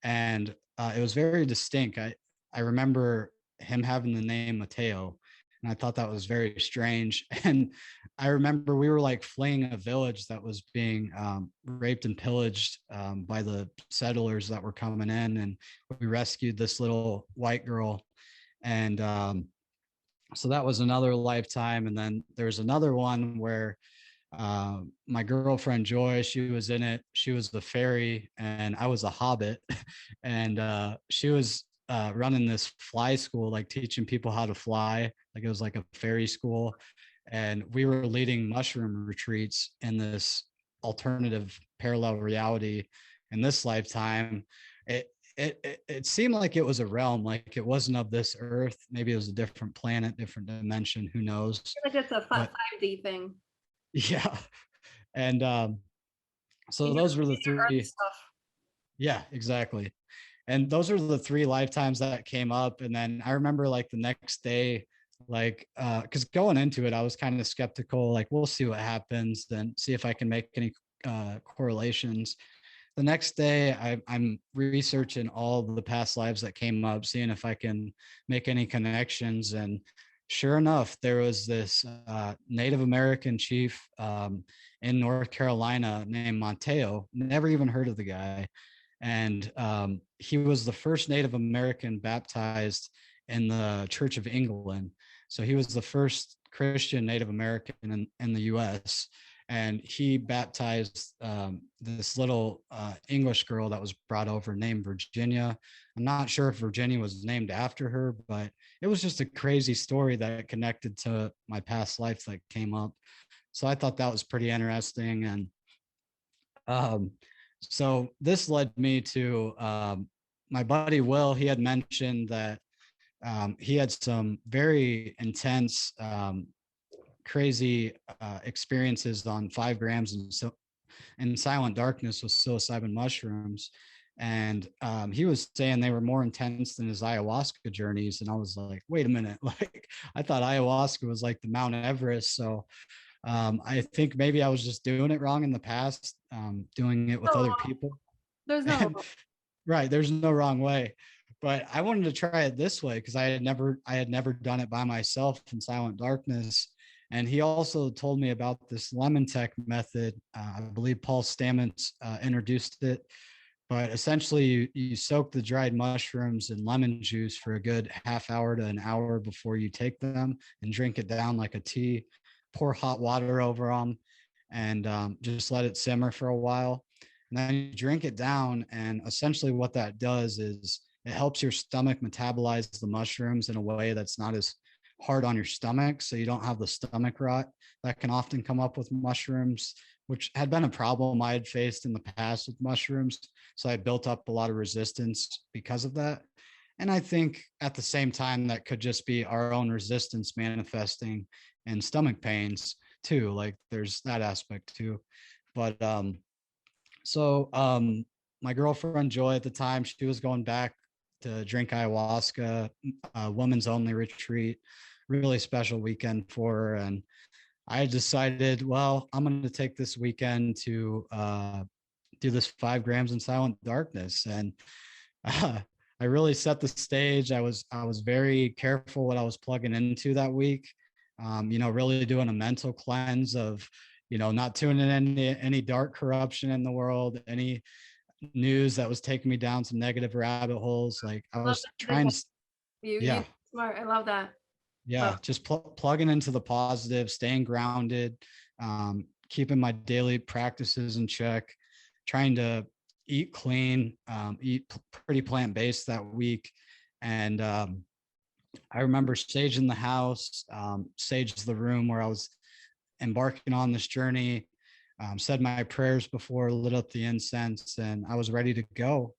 and it was very distinct. I remember him having the name Mateo, and I thought that was very strange. And I remember we were like fleeing a village that was being raped and pillaged by the settlers that were coming in, and we rescued this little white girl. And so that was another lifetime. And then there's another one where my girlfriend Joy, she was in it. She was the fairy and I was a hobbit. And she was running this fly school, like teaching people how to fly. Like, it was like a fairy school. And we were leading mushroom retreats in this alternative parallel reality in this lifetime. It seemed like it was a realm, like it wasn't of this earth. Maybe it was a different planet, different dimension, who knows. I feel like it's a 5D thing. Yeah. And so those were the three. Yeah, exactly. And those are the three lifetimes that came up. And then I remember like the next day, like because going into it, I was kind of skeptical, like we'll see what happens, then see if I can make any correlations. The next day I'm researching all the past lives that came up, seeing if I can make any connections. And sure enough, there was this Native American chief in North Carolina named Mateo. Never even heard of the guy. And he was the first Native American baptized in the Church of England. So he was the first Christian Native American in the US. And he baptized this little English girl that was brought over named Virginia. I'm not sure if Virginia was named after her, but it was just a crazy story that connected to my past life that came up. So I thought that was pretty interesting. And so this led me to my buddy Will. He had mentioned that he had some very intense crazy experiences on 5 grams and silent darkness with psilocybin mushrooms. And he was saying they were more intense than his ayahuasca journeys. And I was like, wait a minute, like I thought ayahuasca was like the Mount Everest. So I think maybe I was just doing it wrong in the past, doing it with other people. There's no right. There's no wrong way. But I wanted to try it this way because I had never done it by myself in silent darkness. And he also told me about this Lemontech method. I believe Paul Stamets introduced it. But essentially, you soak the dried mushrooms in lemon juice for a good half hour to an hour before you take them, and drink it down like a tea. Pour hot water over them, and just let it simmer for a while. And then you drink it down. And essentially, what that does is it helps your stomach metabolize the mushrooms in a way that's not as hard on your stomach. So you don't have the stomach rot that can often come up with mushrooms, which had been a problem I had faced in the past with mushrooms. So I built up a lot of resistance because of that. And I think at the same time, that could just be our own resistance manifesting in stomach pains too. Like there's that aspect too. But my girlfriend Joy at the time, she was going back to drink ayahuasca, a women's only retreat, really special weekend for her. And I decided, well, I'm going to take this weekend to do this 5 grams in silent darkness. And I really set the stage. I was very careful what I was plugging into that week. Really doing a mental cleanse of, not tuning in any dark corruption in the world, any news that was taking me down some negative rabbit holes. Like I was trying to, you smart. I love that. Yeah, just plugging into the positive, staying grounded, keeping my daily practices in check, trying to eat clean, eat pretty plant-based that week. And I remember saging the house, saged the room where I was embarking on this journey, said my prayers before, lit up the incense, and I was ready to go.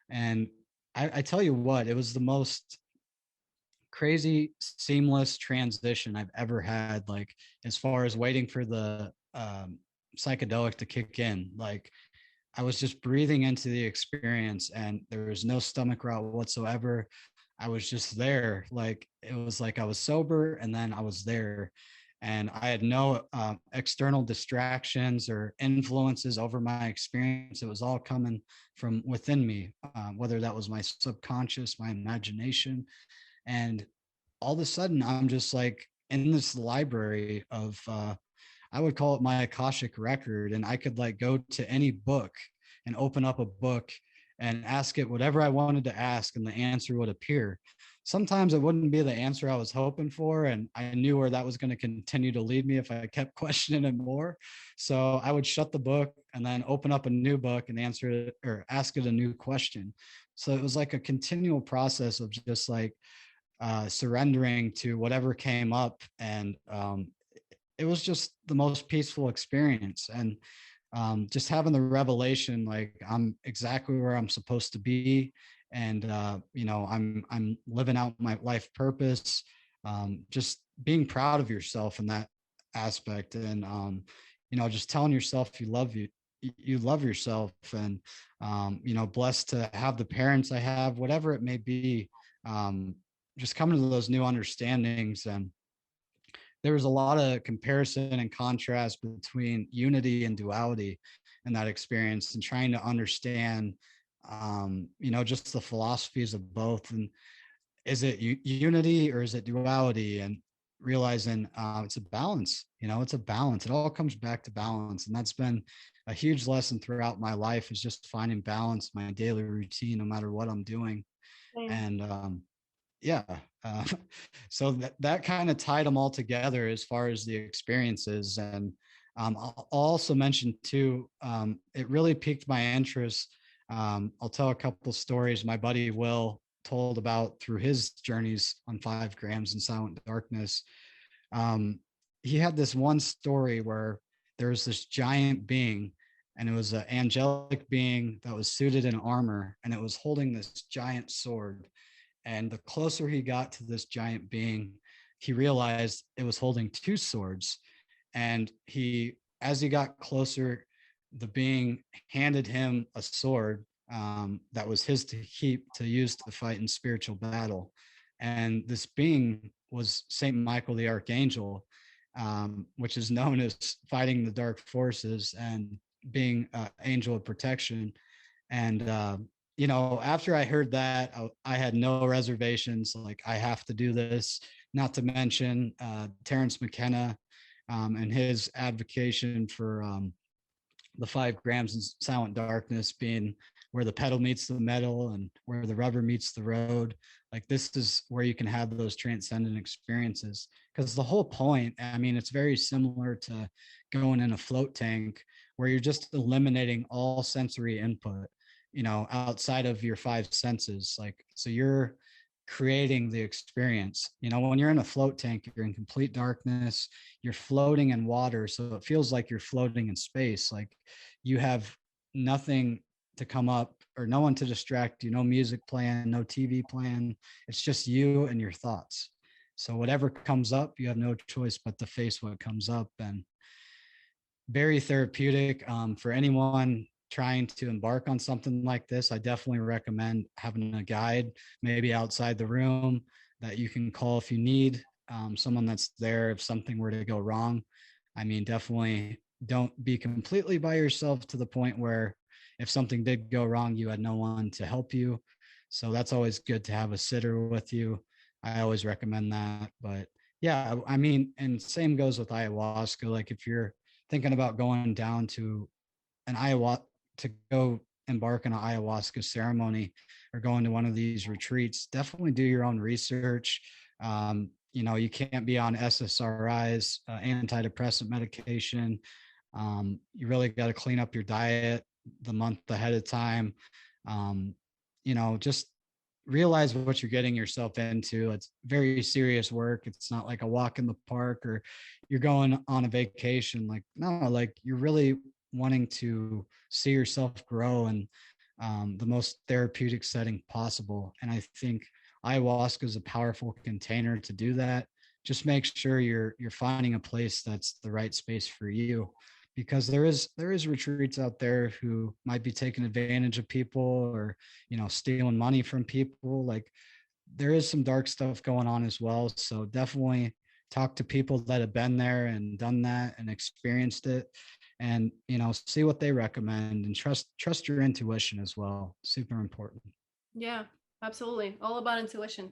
And I tell you what, it was the most crazy seamless transition I've ever had, like as far as waiting for the psychedelic to kick in. Like I was just breathing into the experience and there was no stomach rot whatsoever. I was just there. Like it was like I was sober and then I was there, and I had no external distractions or influences over my experience. It was all coming from within me, whether that was my subconscious, my imagination. And all of a sudden I'm just like in this library of I would call it my Akashic record, and I could like go to any book and open up a book and ask it whatever I wanted to ask, and the answer would appear. Sometimes it wouldn't be the answer I was hoping for, and I knew where that was going to continue to lead me if I kept questioning it more. So I would shut the book and then open up a new book and answer it or ask it a new question. So it was like a continual process of just like surrendering to whatever came up. And it was just the most peaceful experience. And just having the revelation, like I'm exactly where I'm supposed to be. And, I'm living out my life purpose, just being proud of yourself in that aspect. And, just telling yourself you love yourself, and, blessed to have the parents I have, whatever it may be. Just coming to those new understandings. And there was a lot of comparison and contrast between unity and duality in that experience, and trying to understand, just the philosophies of both. And is it unity or is it duality? And realizing it's a balance. It's a balance. It all comes back to balance. And that's been a huge lesson throughout my life, is just finding balance in my daily routine, no matter what I'm doing. And yeah, so that kind of tied them all together as far as the experiences. And I'll also mention too, it really piqued my interest. I'll tell a couple stories my buddy Will told about through his journeys on 5 grams in silent darkness. He had this one story where there was this giant being, and it was an angelic being that was suited in armor, and it was holding this giant sword. And the closer he got to this giant being, he realized it was holding 2 swords. And as he got closer, the being handed him a sword that was his to keep, to use to fight in spiritual battle. And this being was Saint Michael the Archangel, which is known as fighting the dark forces and being angel of protection. And after I heard that, I had no reservations. Like, I have to do this. Not to mention Terrence McKenna and his advocacy for the 5 grams in silent darkness being where the pedal meets the metal and where the rubber meets the road. Like, this is where you can have those transcendent experiences. Because the whole point, I mean, it's very similar to going in a float tank where you're just eliminating all sensory input, outside of your 5 senses. Like, so you're creating the experience. When you're in a float tank, you're in complete darkness, you're floating in water. So it feels like you're floating in space. Like, you have nothing to come up or no one to distract you, no music playing, no TV playing. It's just you and your thoughts. So whatever comes up, you have no choice but to face what comes up. And very therapeutic for anyone trying to embark on something like this. I definitely recommend having a guide, maybe outside the room, that you can call if you need, someone that's there if something were to go wrong. I mean, definitely don't be completely by yourself to the point where if something did go wrong, you had no one to help you. So that's always good to have a sitter with you. I always recommend that. But yeah, I mean, and same goes with ayahuasca. Like, if you're thinking about going down to an ayahuasca to go embark on an ayahuasca ceremony or going to one of these retreats, definitely do your own research. You can't be on SSRIs, antidepressant medication. You really got to clean up your diet the month ahead of time. Just realize what you're getting yourself into. It's very serious work. It's not like a walk in the park or you're going on a vacation. Like, no, like, you're really wanting to see yourself grow in the most therapeutic setting possible. And I think ayahuasca is a powerful container to do that. Just make sure you're finding a place that's the right space for you, because there is retreats out there who might be taking advantage of people or stealing money from people. Like, there is some dark stuff going on as well. So definitely talk to people that have been there and done that and experienced it, and see what they recommend, and trust your intuition as well. Super important. Yeah, absolutely. All about intuition.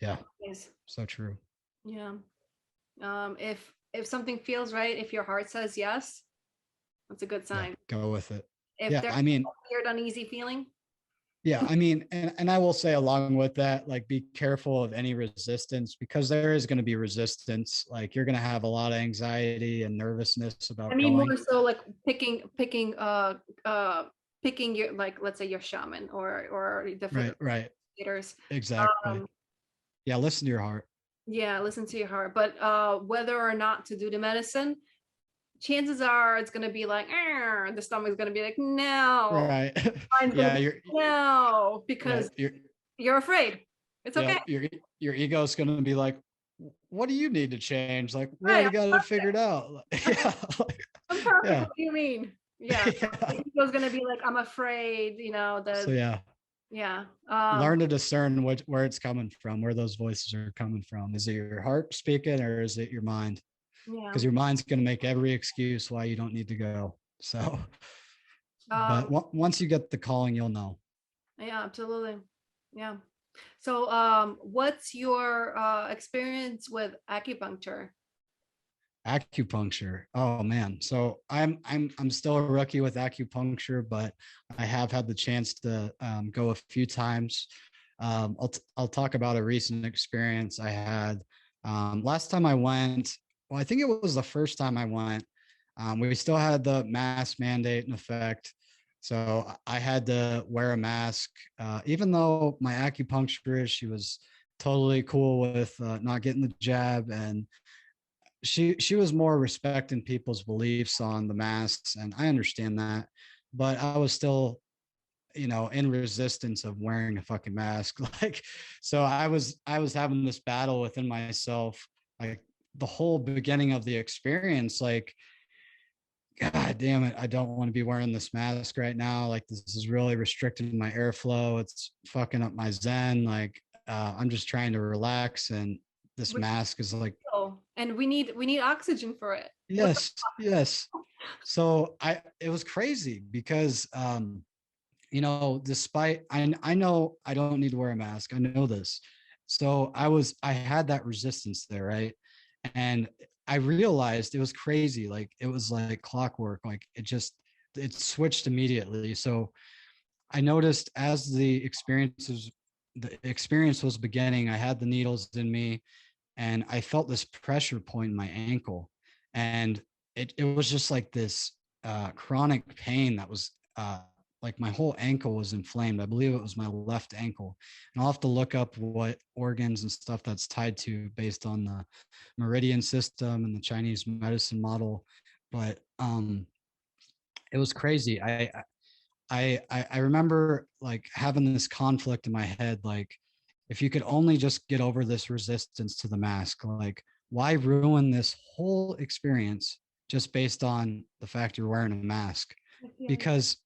Yeah. Yes. So true. Yeah. If something feels right, if your heart says yes, that's a good sign. Yeah, go with it. If there's a weird, uneasy feeling. Yeah, I mean, and I will say along with that, like, be careful of any resistance, because there is going to be resistance. Like, you're going to have a lot of anxiety and nervousness about going. More so like picking your, like, let's say your shaman or different right leaders. Exactly. Yeah, listen to your heart. Yeah, listen to your heart. But whether or not to do the medicine, chances are it's going to be like, the stomach's going to be like, no. Right. Yeah, no, because you're afraid. It's okay. Your ego is going to be like, what do you need to change? Like, we already got it figured out. Yeah. I'm perfect. Yeah. What do you mean? Yeah. The ego's going to be like, I'm afraid, that. So yeah. Learn to discern where it's coming from, where those voices are coming from. Is it your heart speaking or is it your mind? Yeah. Because your mind's going to make every excuse why you don't need to go. So, but once you get the calling, you'll know. Yeah, absolutely. Yeah. So, what's your experience with acupuncture? Acupuncture. Oh man. So I'm still a rookie with acupuncture, but I have had the chance to go a few times. I'll talk about a recent experience I had. Last time I went, well, I think it was the first time I went. We still had the mask mandate in effect. So I had to wear a mask, even though my acupuncturist, she was totally cool with not getting the jab, and she was more respecting people's beliefs on the masks, and I understand that, but I was still in resistance of wearing a fucking mask. Like, so I was having this battle within myself, like the whole beginning of the experience, like, God damn it, I don't want to be wearing this mask right now. Like, this is really restricting my airflow. It's fucking up my zen. Like, I'm just trying to relax, and this mask is like, and we need oxygen for it. Yes. So it was crazy because despite I know I don't need to wear a mask. I know this. So I had that resistance there, right? And I realized it was crazy. Like it was like clockwork. Like it switched immediately. So I noticed as the experience was beginning, I had the needles in me and I felt this pressure point in my ankle. And it was just like this chronic pain that was like my whole ankle was inflamed. I believe it was my left ankle. And I'll have to look up what organs and stuff that's tied to based on the meridian system and the Chinese medicine model. But it was crazy. I remember like having this conflict in my head, like if you could only just get over this resistance to the mask, like why ruin this whole experience just based on the fact you're wearing a mask? Because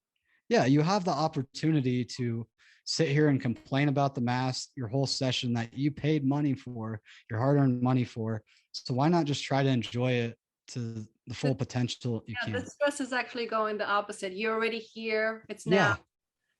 yeah, you have the opportunity to sit here and complain about the mask your whole session that you paid money for, your hard-earned money for. So why not just try to enjoy it to the full potential you Yeah, can? the stress is actually going the opposite. You're already here. It's now. Yeah,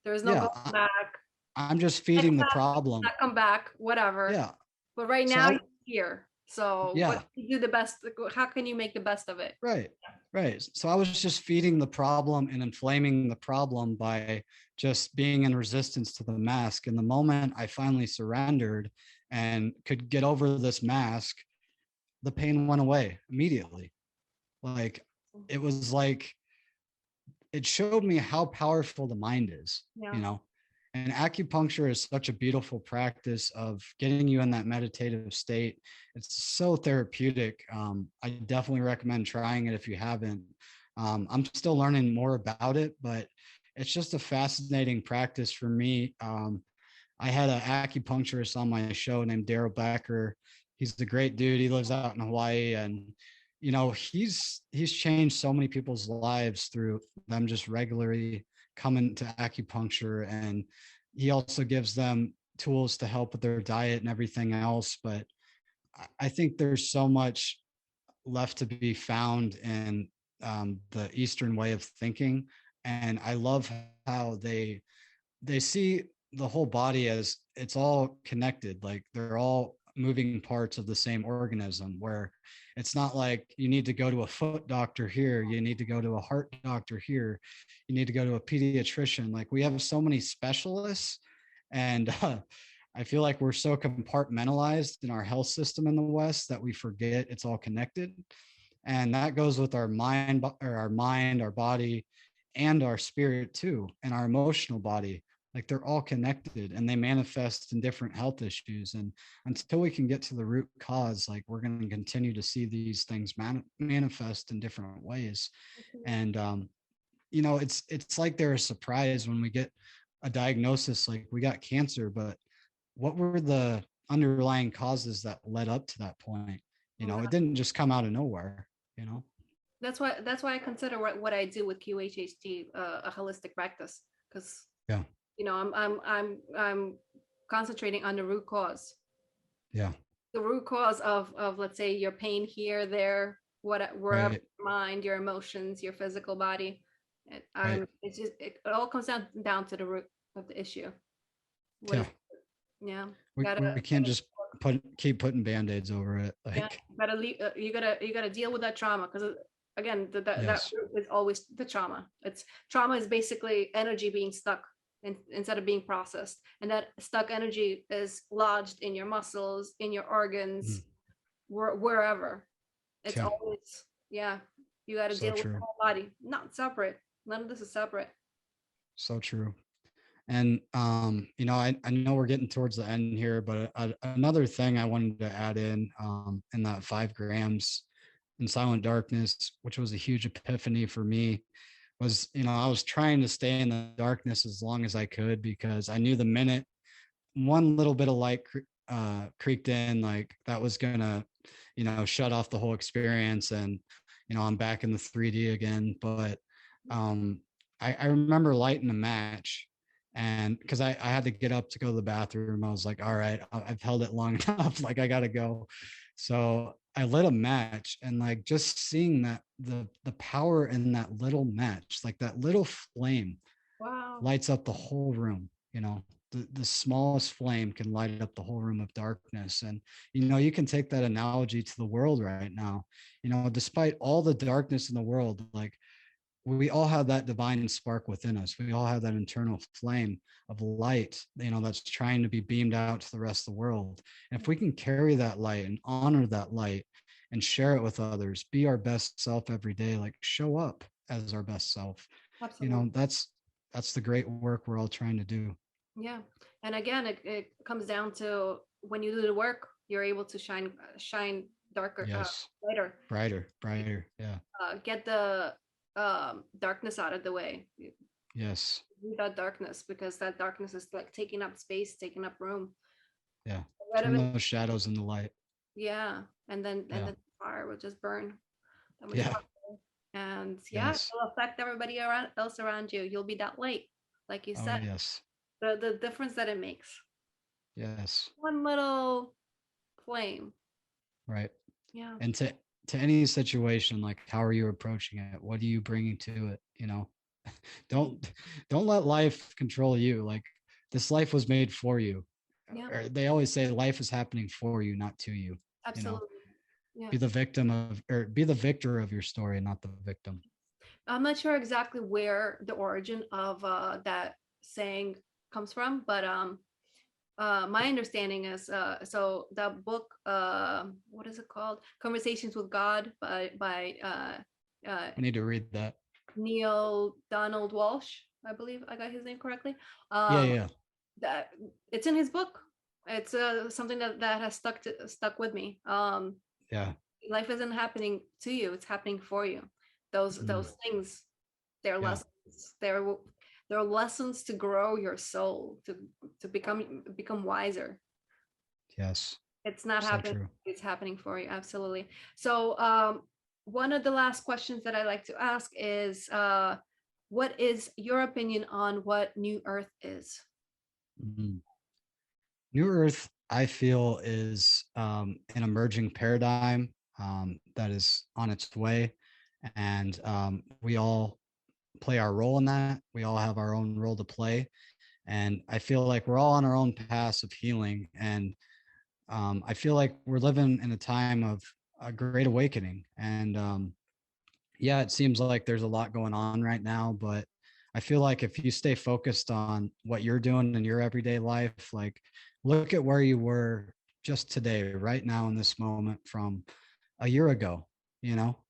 There is no yeah. going back. I'm just Next feeding the time, problem. not come back, whatever. Yeah. But right So now you're here. So what yeah, you do the best? How can you make the best of it? right. Right. So I was just feeding the problem and inflaming the problem by just being in resistance to the mask. And the moment I finally surrendered and could get over this mask, the pain went away immediately. Like it was like it showed me how powerful the mind is, Yeah. And acupuncture is such a beautiful practice of getting you in that meditative state. It's so therapeutic. I definitely recommend trying it if you haven't. I'm still learning more about it, but it's just a fascinating practice for me. I had an acupuncturist on my show named Daryl Becker. He's a great dude. He lives out in Hawaii, and he's changed so many people's lives through them just regularly coming to acupuncture. And he also gives them tools to help with their diet and everything else. But I think there's so much left to be found in the Eastern way of thinking, and I love how they see the whole body as it's all connected, like they're all moving parts of the same organism, where it's not like you need to go to a foot doctor here, you need to go to a heart doctor here, you need to go to a pediatrician. Like we have so many specialists, and I feel like we're so compartmentalized in our health system in the West that we forget it's all connected. And that goes with our mind, our body, and our spirit too, and our emotional body. Like they're all connected and they manifest in different health issues. And until we can get to the root cause, like we're going to continue to see these things manifest in different ways. And it's like they're a surprise when we get a diagnosis, like we got cancer, but what were the underlying causes that led up to that point? It didn't just come out of nowhere. That's why I consider what I do with QHHT a holistic practice, because Yeah. I'm concentrating on the root cause. Yeah. The root cause of let's say your pain here, there, wherever, Right. your mind, your emotions, your physical body. Right. It's just it all comes down to the root of the issue. Yeah. Yeah. We can't just keep putting band-aids over it. Yeah, Like, you gotta deal with that trauma, because again, that yes. root is always the trauma. Trauma is basically energy being stuck instead of being processed, and that stuck energy is lodged in your muscles, in your organs, wherever. It's Yeah. always, yeah. You got to So deal with the true. whole body, not separate. None of this is separate. So true. And I know we're getting towards the end here, but another thing I wanted to add in that 5 grams in silent darkness, which was a huge epiphany for me, was I was trying to stay in the darkness as long as I could, because I knew the minute one little bit of light creaked in, like that was gonna shut off the whole experience, and I'm back in the 3D again. But I remember lighting a match, and because I had to get up to go to the bathroom, I was like, all right, I've held it long enough, like I gotta go. So I lit a match, and like just seeing that the power in that little match, like that little flame, Wow. lights up the whole room. The smallest flame can light up the whole room of darkness. And you can take that analogy to the world right now. Despite all the darkness in the world, like, we all have that divine spark within us. We all have that internal flame of light, that's trying to be beamed out to the rest of the world. And if we can carry that light and honor that light and share it with others, be our best self every day, like, show up as our best self, Absolutely. that's the great work we're all trying to do. Yeah. And again, it comes down to when you do the work, you're able to shine darker, Yes. lighter, Brighter. Yeah. get the darkness out of the way. Yes. That darkness, because that darkness is like taking up space, taking up room. Yeah. Right of Turn it. those shadows into light. Yeah. And then Yeah. the fire will just burn. Yeah. And Yes. it'll affect everybody else around you. You'll be that light, like you Oh, said. yes. The difference that it makes. Yes. One little flame. Right. Yeah. And to any situation, like, how are you approaching it? What are you bringing to it? don't let life control you. Like, this life was made for you. Yeah. Or they always say life is happening for you, not to you. Absolutely. Yeah. Be the victim of, or be the victor of your story, not the victim. I'm not sure exactly where the origin of that saying comes from, but my understanding is so the book, what is it called? Conversations with God by I need to read that. Neil Donald Walsh. I believe I got his name correctly. Yeah. That it's in his book. It's something that has stuck with me. Yeah. Life isn't happening to you; it's happening for you. Those things, they're Yeah. lessons. They're lessons to grow your soul, to become wiser. Yes. It's not So happening; true. it's happening for you. Absolutely. So, one of the last questions that I like to ask is, what is your opinion on what New Earth is? Mhm. New Earth, I feel, is an emerging paradigm that is on its way. And we all play our role in that. We all have our own role to play. And I feel like we're all on our own paths of healing. And I feel like we're living in a time of a great awakening. And yeah, it seems like there's a lot going on right now, but I feel like if you stay focused on what you're doing in your everyday life, like, look at where you were just today, right now in this moment from a year ago.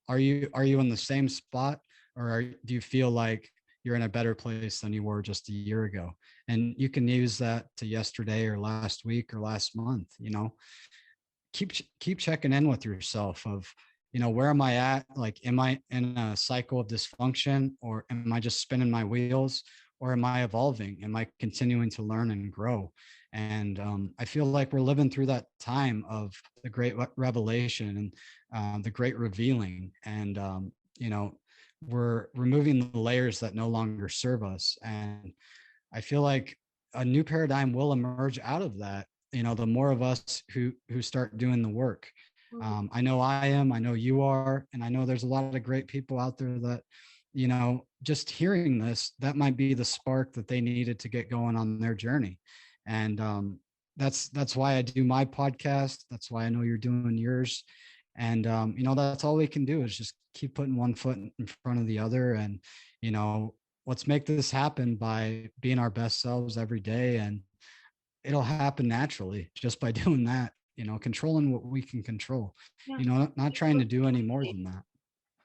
Are you in the same spot, or do you feel like you're in a better place than you were just a year ago? And you can use that to yesterday or last week or last month. Keep checking in with yourself of, where am I at? Like, am I in a cycle of dysfunction, or am I just spinning my wheels, or am I evolving? Am I continuing to learn and grow? And I feel like we're living through that time of the great revelation and the great revealing. And we're removing the layers that no longer serve us. And I feel like a new paradigm will emerge out of that. The more of us who start doing the work. I know I know you are, and I know there's a lot of great people out there that, just hearing this, that might be the spark that they needed to get going on their journey. And that's why I do my podcast. That's why I know you're doing yours. And that's all we can do is just keep putting one foot in front of the other. And let's make this happen by being our best selves every day. And it'll happen naturally just by doing that, controlling what we can control, Yeah. not trying to do any more than that.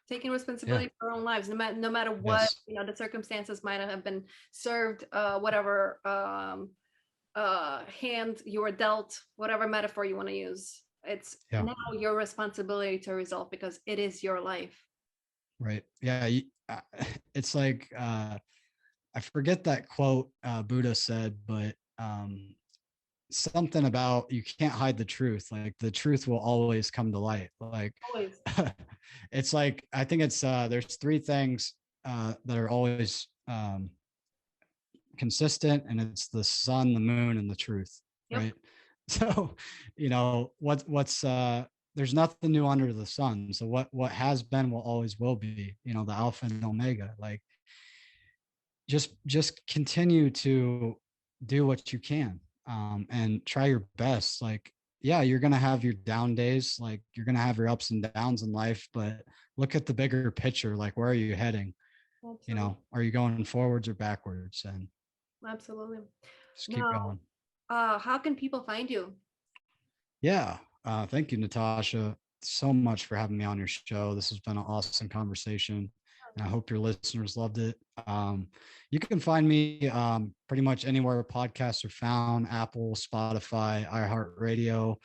Taking responsibility Yeah. for our own lives, no matter what, Yes. the circumstances might have been served, whatever hand you were dealt, whatever metaphor you want to use. It's Yeah. now your responsibility to resolve, because it is your life. Right. Yeah. It's like, I forget that quote Buddha said, but something about, you can't hide the truth. Like, the truth will always come to light. Like, Always. it's like, I think it's there's three things that are always consistent, and it's the sun, the moon, and the truth. Yep. Right. So what's there's nothing new under the sun. So what has been will always will be, the alpha and omega. Like, just continue to do what you can, and try your best. Like, yeah, you're gonna have your down days, like you're gonna have your ups and downs in life, but look at the bigger picture. Like, where are you heading? You Absolutely. know, are you going forwards or backwards? And Absolutely. just keep Now, going. how can people find you? Yeah. Thank you, Natasha, so much for having me on your show. This has been an awesome conversation, and I hope your listeners loved it. You can find me pretty much anywhere podcasts are found: Apple, Spotify, iHeartRadio.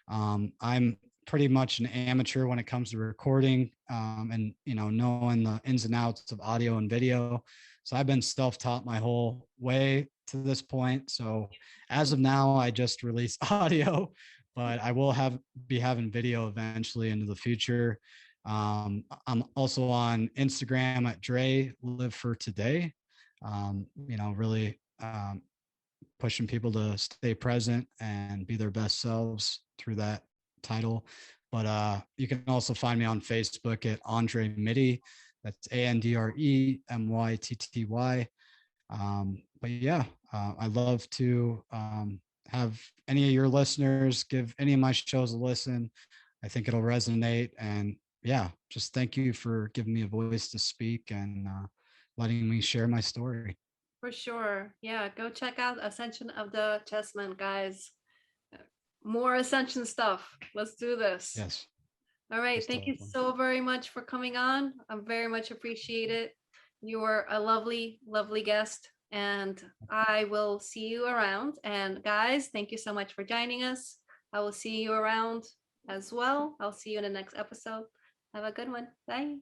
I'm pretty much an amateur when it comes to recording, and knowing the ins and outs of audio and video. So I've been self-taught my whole way to this point. So as of now, I just release audio, but I will be having video eventually into the future. I'm also on Instagram at Dre Live for Today. Really pushing people to stay present and be their best selves through that title. But you can also find me on Facebook at Andre Mytty. That's ANDREMYTTY. But yeah, I love to have any of your listeners give any of my shows a listen. I think it'll resonate. And yeah, just thank you for giving me a voice to speak and letting me share my story. For sure. Yeah, go check out Ascension of the Chessmen, guys. More Ascension stuff. Let's do this. Yes, All right. most Thank you definitely. so very much for coming on. I very much appreciate it. You were a lovely, lovely guest, and I will see you around. And guys, thank you so much for joining us. I will see you around as well. I'll see you in the next episode. Have a good one. Bye.